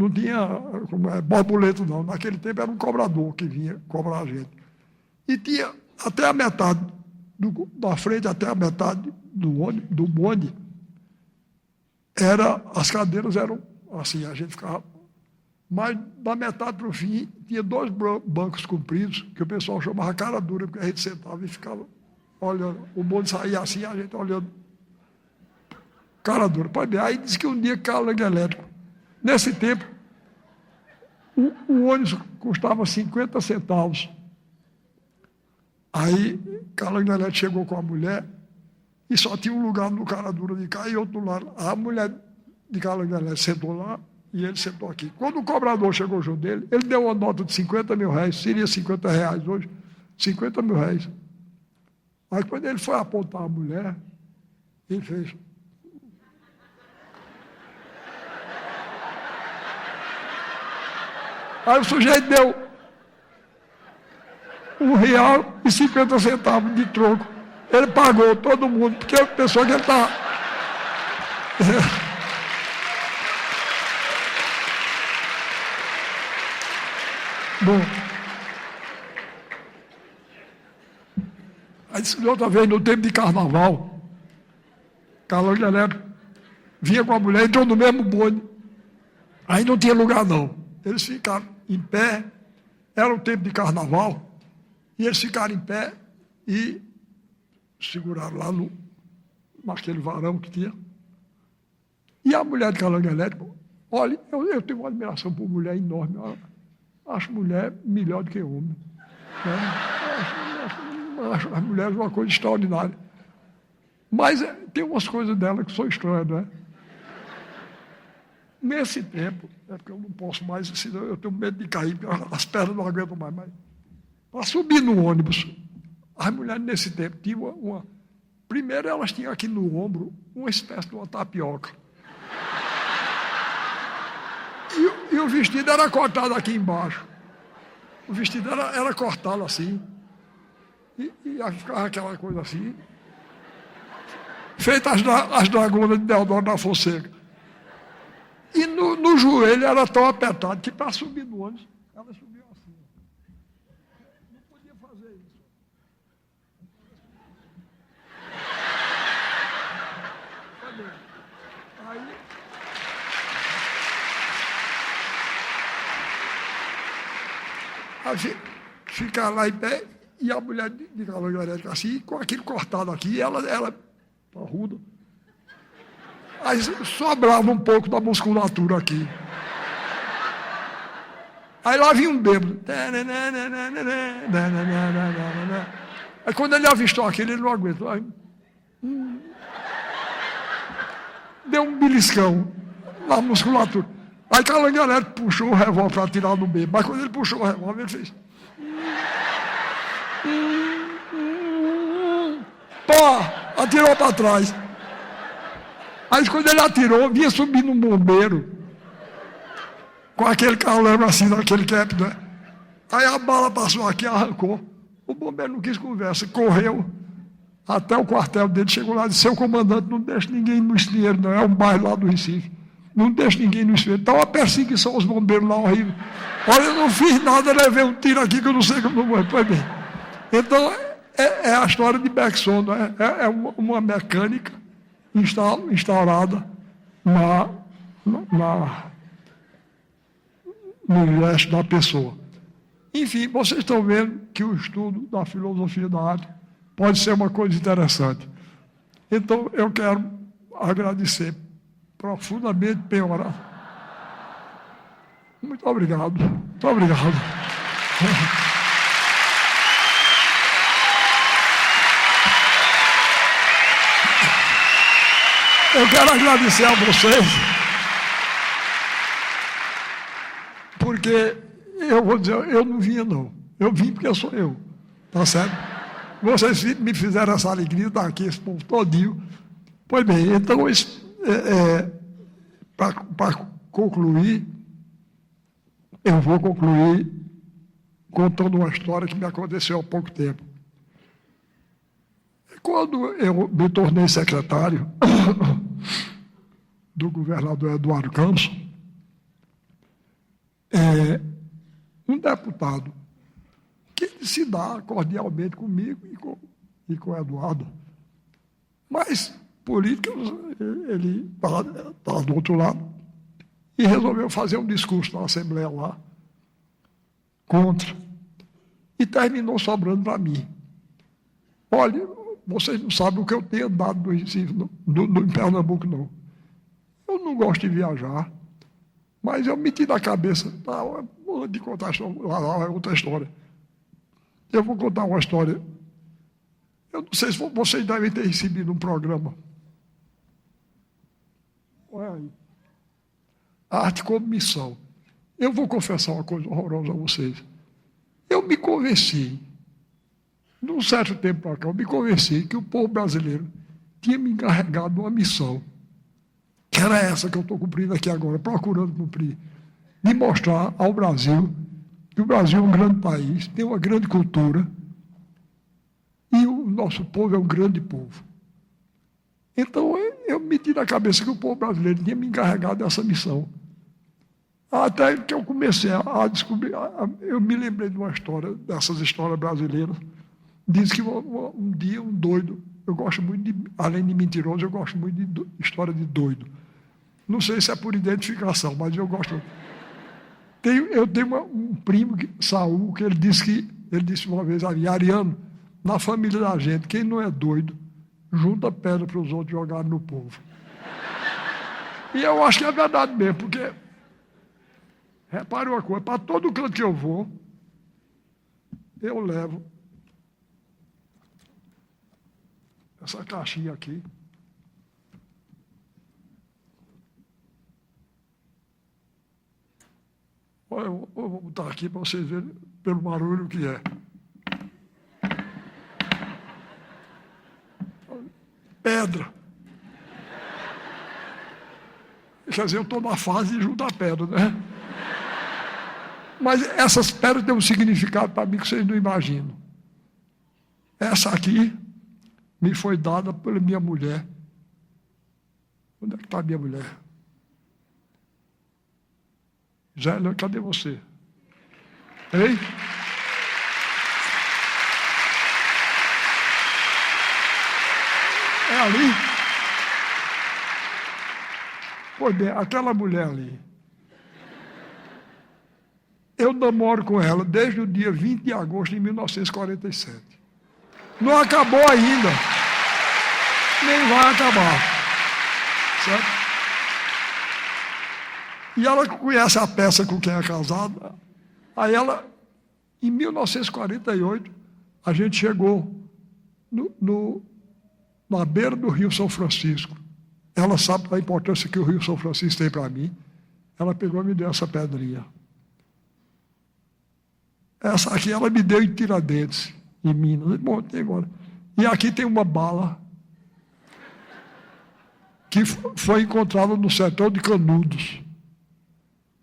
borboleto não, naquele tempo era um cobrador que vinha cobrar a gente. E tinha até a metade, da frente até a metade do bonde, as cadeiras eram assim, a gente ficava, mas da metade para o fim, tinha 2 bancos compridos, que o pessoal chamava cara dura, porque a gente sentava e ficava olhando, o bonde saía assim, a gente olhando, cara dura. Pode ver, aí disse que um dia calango elétrico. Nesse tempo, o ônibus custava 50 centavos. Aí, calango elétrico chegou com a mulher e só tinha um lugar no cara dura de cá e outro lado. A mulher de calango elétrico sentou lá e ele sentou aqui. Quando o cobrador chegou junto dele, ele deu uma nota de 50 mil reais, seria 50 reais hoje, 50 mil reais. Aí, quando ele foi apontar a mulher, ele fez... Aí o sujeito deu R$1,50 de troco. Ele pagou todo mundo, porque a pessoa que ele está... Bom, aí outra vez, no tempo de carnaval, calango elétrico vinha com a mulher, entrou no mesmo bonde. Aí não tinha lugar não. Eles ficaram em pé, era o tempo de carnaval, e eles ficaram em pé e seguraram lá naquele varão que tinha. E a mulher de calango elétrico, olha, eu tenho uma admiração por mulher enorme, acho mulher melhor do que homem. Né? Acho as mulheres uma coisa extraordinária. Mas tem umas coisas dela que são estranhas, não é? Nesse tempo, porque eu não posso mais, eu tenho medo de cair, porque as pernas não aguentam mais. Para subir no ônibus, As mulheres nesse tempo tinham primeiro elas tinham aqui no ombro uma espécie de uma tapioca. E o vestido era cortado aqui embaixo. O vestido era cortado assim. E ficava aquela coisa assim. Feita as dragonas de Deodoro da Fonseca. E no joelho era tão apertado que para subir no ônibus, ela subiu assim. Não podia fazer isso. Aí ficar lá em pé, e a mulher de calangarete assim, com aquilo cortado aqui, ela parruda. Aí sobrava um pouco da musculatura aqui. Aí lá vinha um bêbado. Aí quando ele avistou aquilo, ele não aguentou. Aí, deu um beliscão na musculatura. Aí Calangarete puxou o revólver para tirar do bêbado. Mas quando ele puxou o revólver, ele fez... Pá! Atirou para trás. Aí quando ele atirou, vinha subindo um bombeiro com aquele calango assim, naquele cap, né? Aí a bala passou aqui e arrancou. O bombeiro não quis conversa, correu até o quartel dele, chegou lá e disse: seu comandante, não deixa ninguém no estieiro, não, é um bairro lá do Recife. Não deixa ninguém no estieiro. Está uma perseguição aos bombeiros lá, horrível. Olha, eu não fiz nada, levei um tiro aqui que eu não sei como não foi bem. Então, é a história de Bergson, né? É uma mecânica instaurada no gesto da pessoa. Enfim, vocês estão vendo que o estudo da filosofia da arte pode ser uma coisa interessante. Então, eu quero agradecer profundamente, Penhora. Muito obrigado. Muito obrigado. Eu quero agradecer a vocês, porque eu vou dizer, eu não vinha não. Eu vim porque sou eu, tá certo? Vocês me fizeram essa alegria de estar aqui, esse povo todinho. Pois bem, então, para concluir, eu vou concluir contando uma história que me aconteceu há pouco tempo. Quando eu me tornei secretário do governador Eduardo Campos, um deputado que se dá cordialmente comigo e com o Eduardo, mas política, ele está do outro lado, e resolveu fazer um discurso na Assembleia lá, contra, e terminou sobrando para mim. Olha, vocês não sabem o que eu tenho andado no Recife, em Pernambuco, não. Eu não gosto de viajar, mas eu meti na cabeça, de contar outra história. Eu vou contar uma história. Eu não sei se vocês devem ter recebido um programa. Olha aí. A arte como missão. Eu vou confessar uma coisa horrorosa a vocês. Eu me convenci, num certo tempo para cá, eu me convenci que o povo brasileiro tinha me encarregado de uma missão, que era essa que eu estou cumprindo aqui agora, procurando cumprir, de mostrar ao Brasil que o Brasil é um grande país, tem uma grande cultura, e o nosso povo é um grande povo. Então, eu meti na cabeça que o povo brasileiro tinha me encarregado dessa missão. Até que eu comecei a descobrir, eu me lembrei de uma história, dessas histórias brasileiras. Diz que um dia um doido, eu gosto muito além de mentiroso, eu gosto muito de história de doido. Não sei se é por identificação, mas eu gosto. Eu tenho um primo, Saul, que ele disse uma vez, Ariano, na família da gente, quem não é doido, junta pedra para os outros jogarem no povo. E eu acho que é verdade mesmo, porque, repare uma coisa, para todo canto que eu vou, eu levo essa caixinha aqui. Olha, eu vou botar aqui para vocês verem pelo barulho que é. pedra. Quer dizer, eu estou na fase de juntar pedra, né? Mas essas pedras têm um significado para mim que vocês não imaginam. Essa aqui me foi dada pela minha mulher. Onde é que está a minha mulher? Zélia, cadê você? Hein? É ali? Pois bem, aquela mulher ali. Eu namoro com ela desde o dia 20 de agosto de 1947. Não acabou ainda. Nem vai acabar. Certo? E ela conhece a peça com quem é casada. Aí ela, em 1948, a gente chegou na beira do Rio São Francisco. Ela sabe a importância que o Rio São Francisco tem para mim. Ela pegou e me deu essa pedrinha. Essa aqui ela me deu em Tiradentes, em Minas. Bom, tem agora. E aqui tem uma bala que foi encontrada no sertão de Canudos,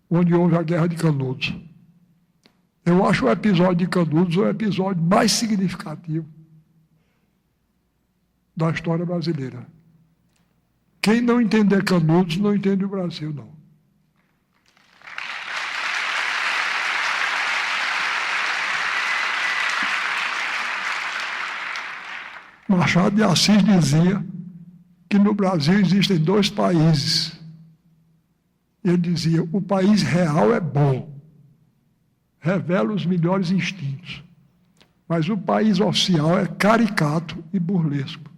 onde houve a Guerra de Canudos. Eu acho o episódio de Canudos o episódio mais significativo da história brasileira. Quem não entender Canudos não entende o Brasil, não. Machado de Assis dizia que no Brasil existem dois países. Ele dizia, o país real é bom, revela os melhores instintos, mas o país oficial é caricato e burlesco.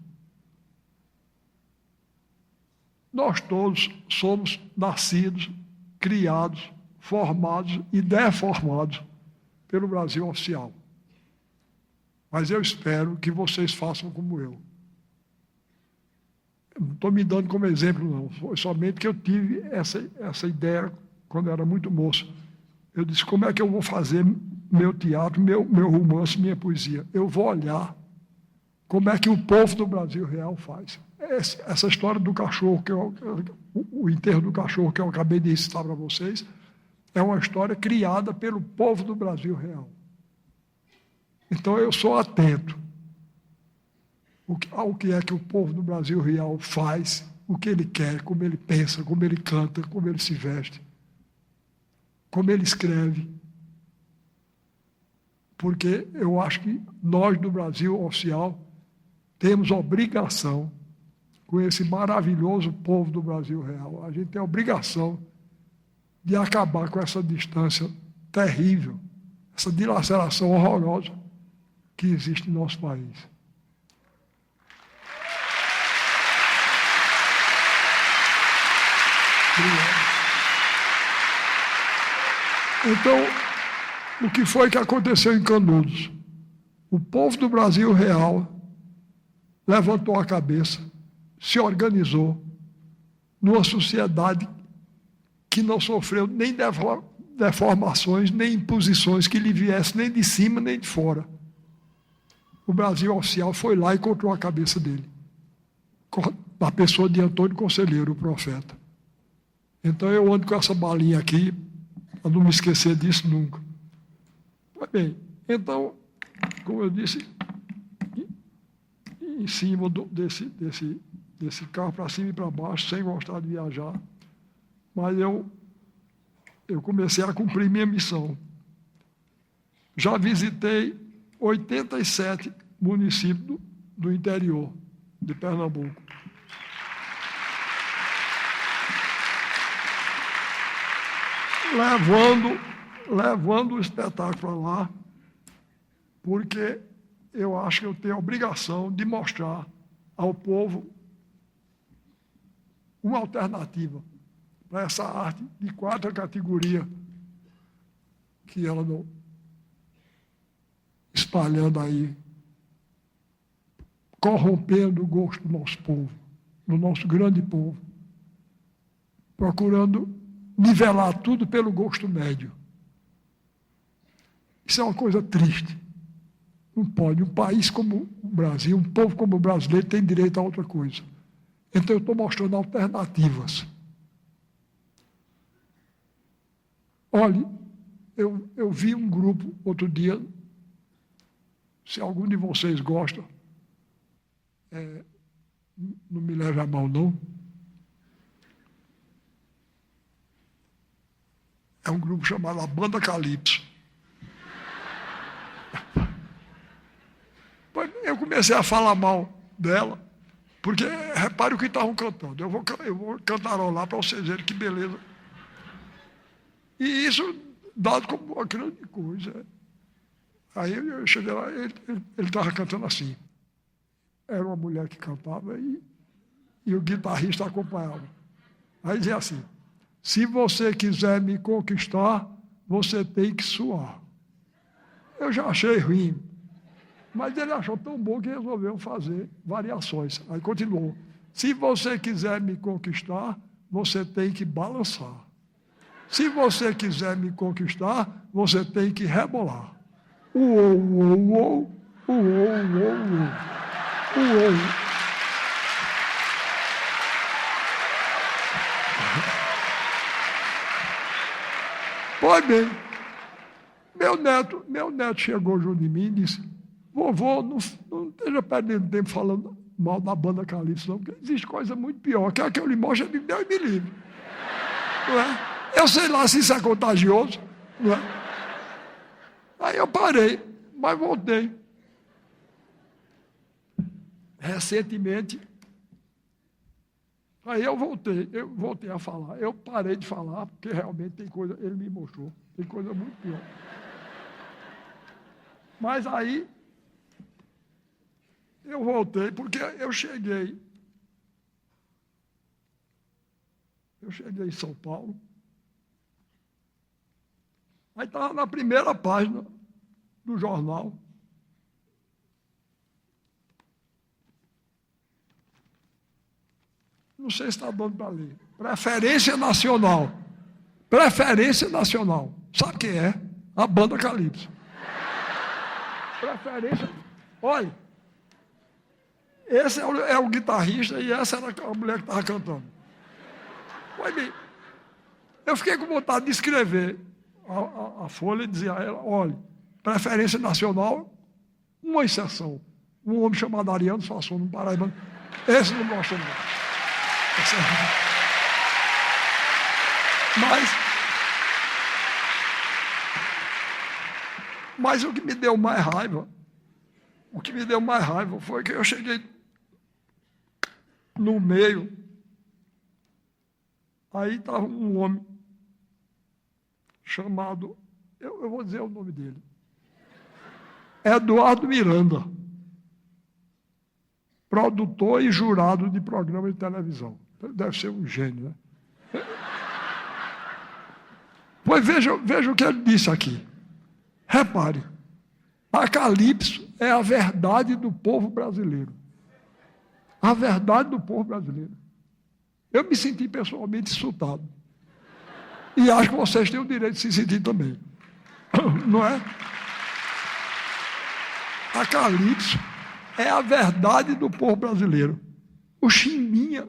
Nós todos somos nascidos, criados, formados e deformados pelo Brasil oficial. Mas eu espero que vocês façam como eu. Não estou me dando como exemplo, não. Foi somente que eu tive essa ideia quando eu era muito moço. Eu disse, como é que eu vou fazer meu teatro, meu romance, minha poesia? Eu vou olhar como é que o povo do Brasil real faz. Essa história do cachorro, o enterro do cachorro que eu acabei de citar para vocês, é uma história criada pelo povo do Brasil real. Então, eu sou atento ao que é que o povo do Brasil real faz, o que ele quer, como ele pensa, como ele canta, como ele se veste, como ele escreve. Porque eu acho que nós, do Brasil oficial, temos obrigação com esse maravilhoso povo do Brasil real. A gente tem a obrigação de acabar com essa distância terrível, essa dilaceração horrorosa que existe no nosso país. Obrigado. Então, o que foi que aconteceu em Canudos? O povo do Brasil real levantou a cabeça, se organizou numa sociedade que não sofreu nem deformações, nem imposições que lhe viessem nem de cima nem de fora. O Brasil oficial foi lá e encontrou a cabeça dele, na pessoa de Antônio Conselheiro, o profeta. Então eu ando com essa balinha aqui, para não me esquecer disso nunca. Pois bem, então, como eu disse, em cima desse carro, para cima e para baixo, sem gostar de viajar, mas eu comecei a cumprir minha missão. Já visitei 87 municípios do interior de Pernambuco. Levando o espetáculo para lá, porque eu acho que eu tenho a obrigação de mostrar ao povo uma alternativa para essa arte de quarta categoria que ela não espalhando aí, corrompendo o gosto do nosso povo, do nosso grande povo, procurando nivelar tudo pelo gosto médio. Isso é uma coisa triste, Não pode. Um país como o Brasil, um povo como o brasileiro tem direito a outra coisa. Então eu estou mostrando alternativas. Olhe, eu vi um grupo outro dia, se algum de vocês gosta, não me leve a mal não, é um grupo chamado a Banda Calypso. Eu comecei a falar mal dela, porque repare o que estavam cantando. Eu vou cantarolar para vocês verem que beleza. E isso dado como uma grande coisa. Aí eu cheguei lá, ele estava cantando assim. Era uma mulher que cantava e o guitarrista acompanhava. Aí dizia assim: se você quiser me conquistar, você tem que suar. Eu já achei ruim, mas ele achou tão bom que resolveu fazer variações. Aí continuou: se você quiser me conquistar, você tem que balançar. Se você quiser me conquistar, você tem que rebolar. Uou, uou, uou, uou, uou, uou, uou. Pois bem, meu neto chegou junto de mim e disse: vovô, não esteja perdendo tempo falando mal da Banda Calypso, não, porque existe coisa muito pior, que é que eu lhe mostro, de Deus me livre. Não é? Eu sei lá se isso é contagioso, não é? Aí eu parei, mas voltei. Recentemente, aí eu voltei a falar. Eu parei de falar, porque realmente tem coisa, ele me mostrou, tem coisa muito pior. Mas aí, eu voltei, porque eu cheguei em São Paulo, aí estava na primeira página do jornal. Não sei se está dando para ler. Preferência Nacional. Preferência Nacional. Sabe o que é? A Banda Calypso. Preferência. Olha, esse é o guitarrista e essa era a mulher que estava cantando. Olha bem, eu fiquei com vontade de escrever a Folha e dizer a ela: olha, Preferência Nacional, uma exceção. Um homem chamado Ariano Suassuna, no Paraíba. Esse não gosta não. Mas o que me deu mais raiva, foi que eu cheguei no meio, aí estava um homem chamado, eu vou dizer o nome dele, Eduardo Miranda, produtor e jurado de programa de televisão. Deve ser um gênio, né? Pois veja o que ele disse aqui. Repare, a Calypso é a verdade do povo brasileiro. A verdade do povo brasileiro. Eu me senti pessoalmente insultado. E acho que vocês têm o direito de se sentir também. Não é? A Calypso é a verdade do povo brasileiro. O Chimbinha...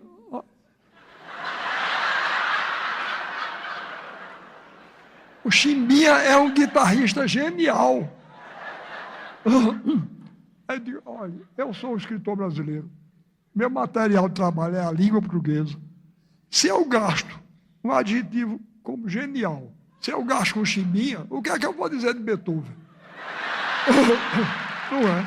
O Chimbinha é um guitarrista genial. Eu digo: olha, eu sou um escritor brasileiro. Meu material de trabalho é a língua portuguesa. Se eu gasto um adjetivo como genial, se eu gasto com Chimbinha, o que é que eu vou dizer de Beethoven? Não é?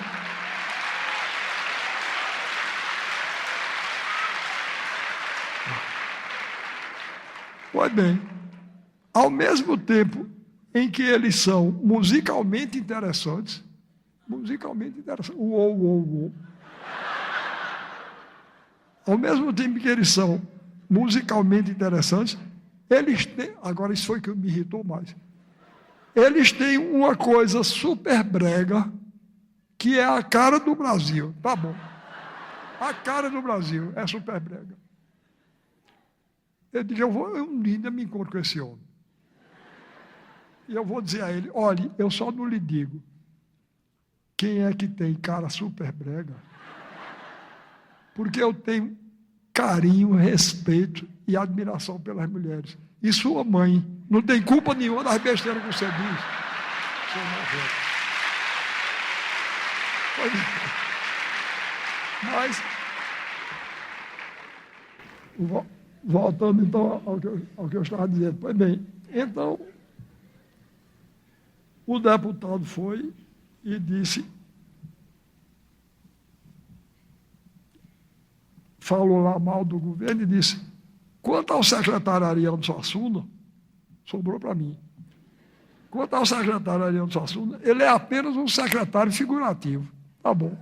Pois bem, ao mesmo tempo em que eles são musicalmente interessantes, uou, uou, uou. Ao mesmo tempo que eles são musicalmente interessantes, eles têm, agora isso foi que me irritou mais, eles têm uma coisa super brega, que é a cara do Brasil. Tá bom. A cara do Brasil é super brega. Eu digo: eu um dia me encontro com esse homem. E eu vou dizer a ele: olhe, eu só não lhe digo quem é que tem cara super brega? Porque eu tenho carinho, respeito e admiração pelas mulheres. E sua mãe não tem culpa nenhuma das besteiras que você diz. Seu nojento. Mas, voltando então ao que eu estava dizendo. Pois bem, então, o deputado foi e disse, falou lá mal do governo e disse, quanto ao secretário Ariano Suassuna, sobrou para mim. Quanto ao secretário Ariano Suassuna, ele é apenas um secretário figurativo. Tá bom,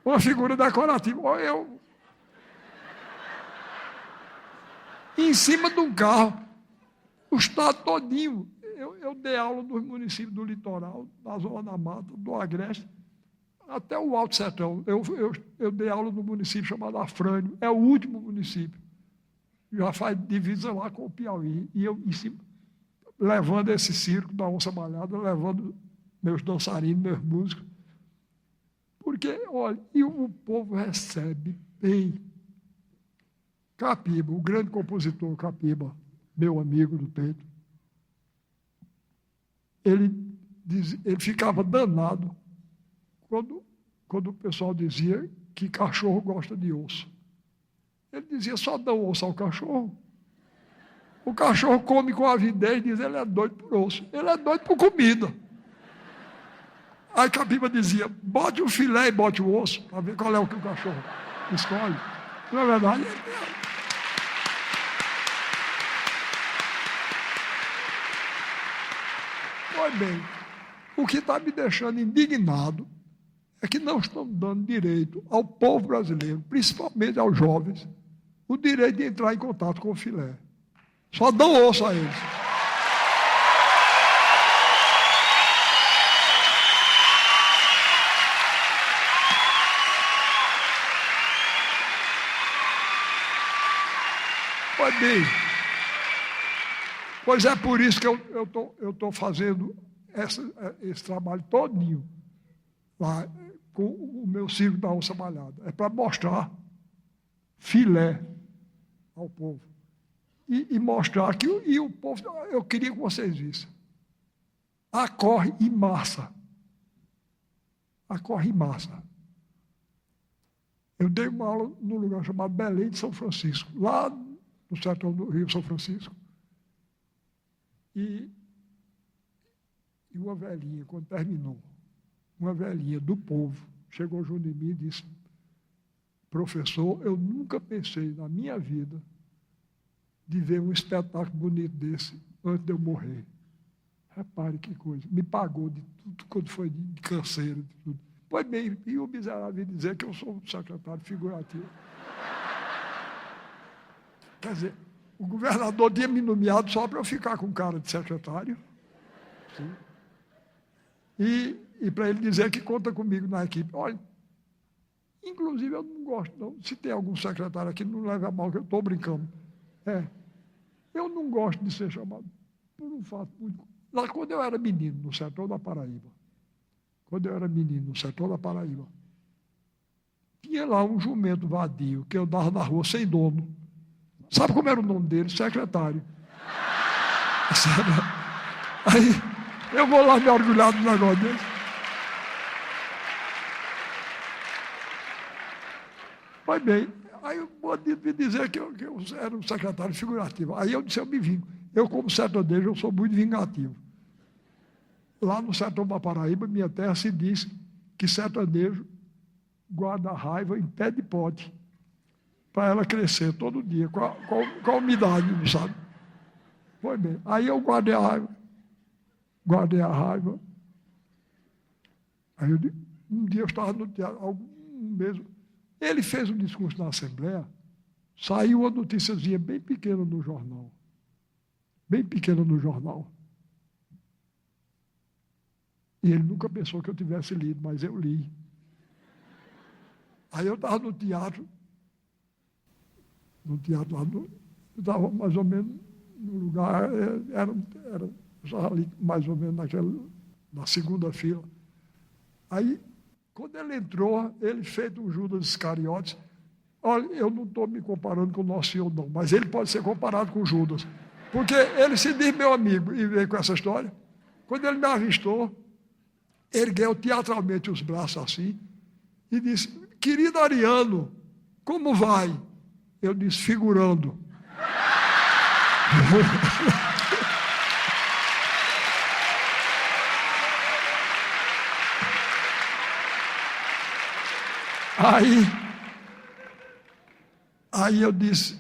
uma figura decorativa, em cima de um carro, o estado todinho. Eu dei aula nos municípios do litoral, da Zona da Mata, do Agreste, até o Alto Sertão. Eu dei aula no município chamado Afrânio, é o último município. Já faz divisa lá com o Piauí. E eu, em cima, levando esse circo da onça malhada, levando meus dançarinos, meus músicos. Porque, olha, e o povo recebe bem. Capiba, o grande compositor Capiba, meu amigo do peito, ele ficava danado quando o pessoal dizia que cachorro gosta de osso. Ele dizia, só dão osso ao cachorro. O cachorro come com avidez, diz, ele é doido por osso. Ele é doido por comida. Aí Capiba dizia, bote o filé e bote o osso, para ver qual é o que o cachorro escolhe. Não é verdade? Pois bem, o que está me deixando indignado é que não estão dando direito ao povo brasileiro, principalmente aos jovens, o direito de entrar em contato com o filé. Só dão osso a eles. Pois bem, pois é por isso que eu estou fazendo esse trabalho todinho lá com o meu circo da onça malhada. É para mostrar filé ao povo. E mostrar que o povo, eu queria que vocês vissem, acorre em massa. Acorre em massa. Eu dei uma aula num lugar chamado Belém de São Francisco, lá no sertão do Rio São Francisco. E uma velhinha, quando terminou, uma velhinha do povo, chegou junto de mim e disse, professor, eu nunca pensei na minha vida de ver um espetáculo bonito desse antes de eu morrer. Repare que coisa, me pagou de tudo quando foi de canseiro, de tudo. Pois bem, e o miserável veio dizer que eu sou um secretário figurativo. Quer dizer, o governador tinha me nomeado só para eu ficar com cara de secretário. Sim. E para ele dizer que conta comigo na equipe. Olha, inclusive eu não gosto, não. Se tem algum secretário aqui, não leve a mal, que eu estou brincando. Eu não gosto de ser chamado por um fato muito... Lá quando eu era menino, no sertão da Paraíba, tinha lá um jumento vadio que eu andava na rua sem dono. Sabe como era o nome dele? Secretário. Aí eu vou lá me orgulhar do negócio dele. Pois bem, aí o bandido me dizer que eu era um secretário figurativo. Aí eu disse, eu me vingo. Eu, como sertanejo, eu sou muito vingativo. Lá no sertão da Paraíba, minha terra, se diz que sertanejo guarda a raiva em pé de pote, para ela crescer todo dia, com a umidade, sabe? Pois bem, aí eu guardei a raiva. Aí um dia eu estava no teatro, algum mês, ele fez um discurso na Assembleia, saiu uma noticiazinha bem pequena no jornal. E ele nunca pensou que eu tivesse lido, mas eu li. Aí eu estava no teatro lá, eu estava mais ou menos no lugar, era já ali mais ou menos naquele na segunda fila. Aí, quando ele entrou, ele fez um Judas Iscariotes. Olha, eu não estou me comparando com o Nosso Senhor, não, mas ele pode ser comparado com Judas. Porque ele se diz meu amigo e veio com essa história. Quando ele me avistou, ergueu teatralmente os braços assim e disse: querido Ariano, como vai? Eu disse: figurando. Aí eu disse,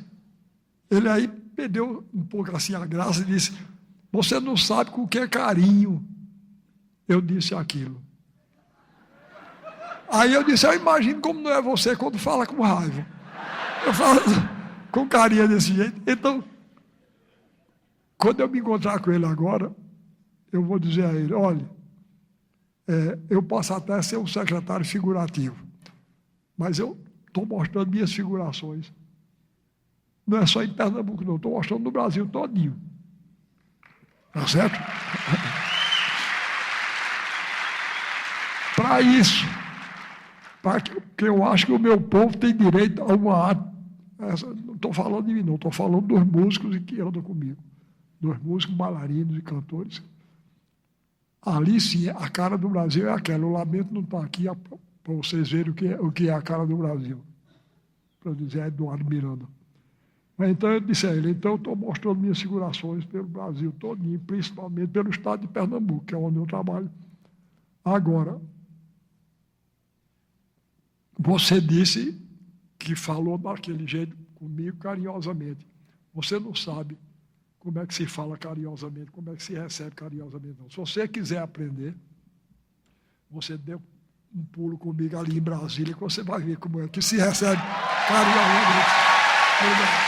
ele aí perdeu um pouco assim a graça e disse: você não sabe com o que é carinho. Eu disse aquilo. Aí eu disse: eu imagino como não é você quando fala com raiva. Eu falo com carinho desse jeito. Então, quando eu me encontrar com ele agora, eu vou dizer a ele: olha, eu posso até ser um secretário figurativo, mas eu estou mostrando minhas figurações. Não é só em Pernambuco, não. Estou mostrando no Brasil todinho. Tá certo? Para isso, porque eu acho que o meu povo tem direito a uma arte. Não estou falando de mim, não. Estou falando dos músicos que andam comigo. Dos músicos, bailarinos e cantores. Ali, sim, a cara do Brasil é aquela. O lamento não está aqui para vocês verem o que é a cara do Brasil. Para dizer Eduardo Miranda. Mas então eu disse a ele: então eu estou mostrando minhas figurações pelo Brasil todinho, principalmente pelo estado de Pernambuco, que é onde eu trabalho. Agora, você disse que falou daquele jeito comigo carinhosamente. Você não sabe como é que se fala carinhosamente, como é que se recebe carinhosamente, não. Se você quiser aprender, você dê um pulo comigo ali em Brasília, que você vai ver como é que se recebe carinhosamente.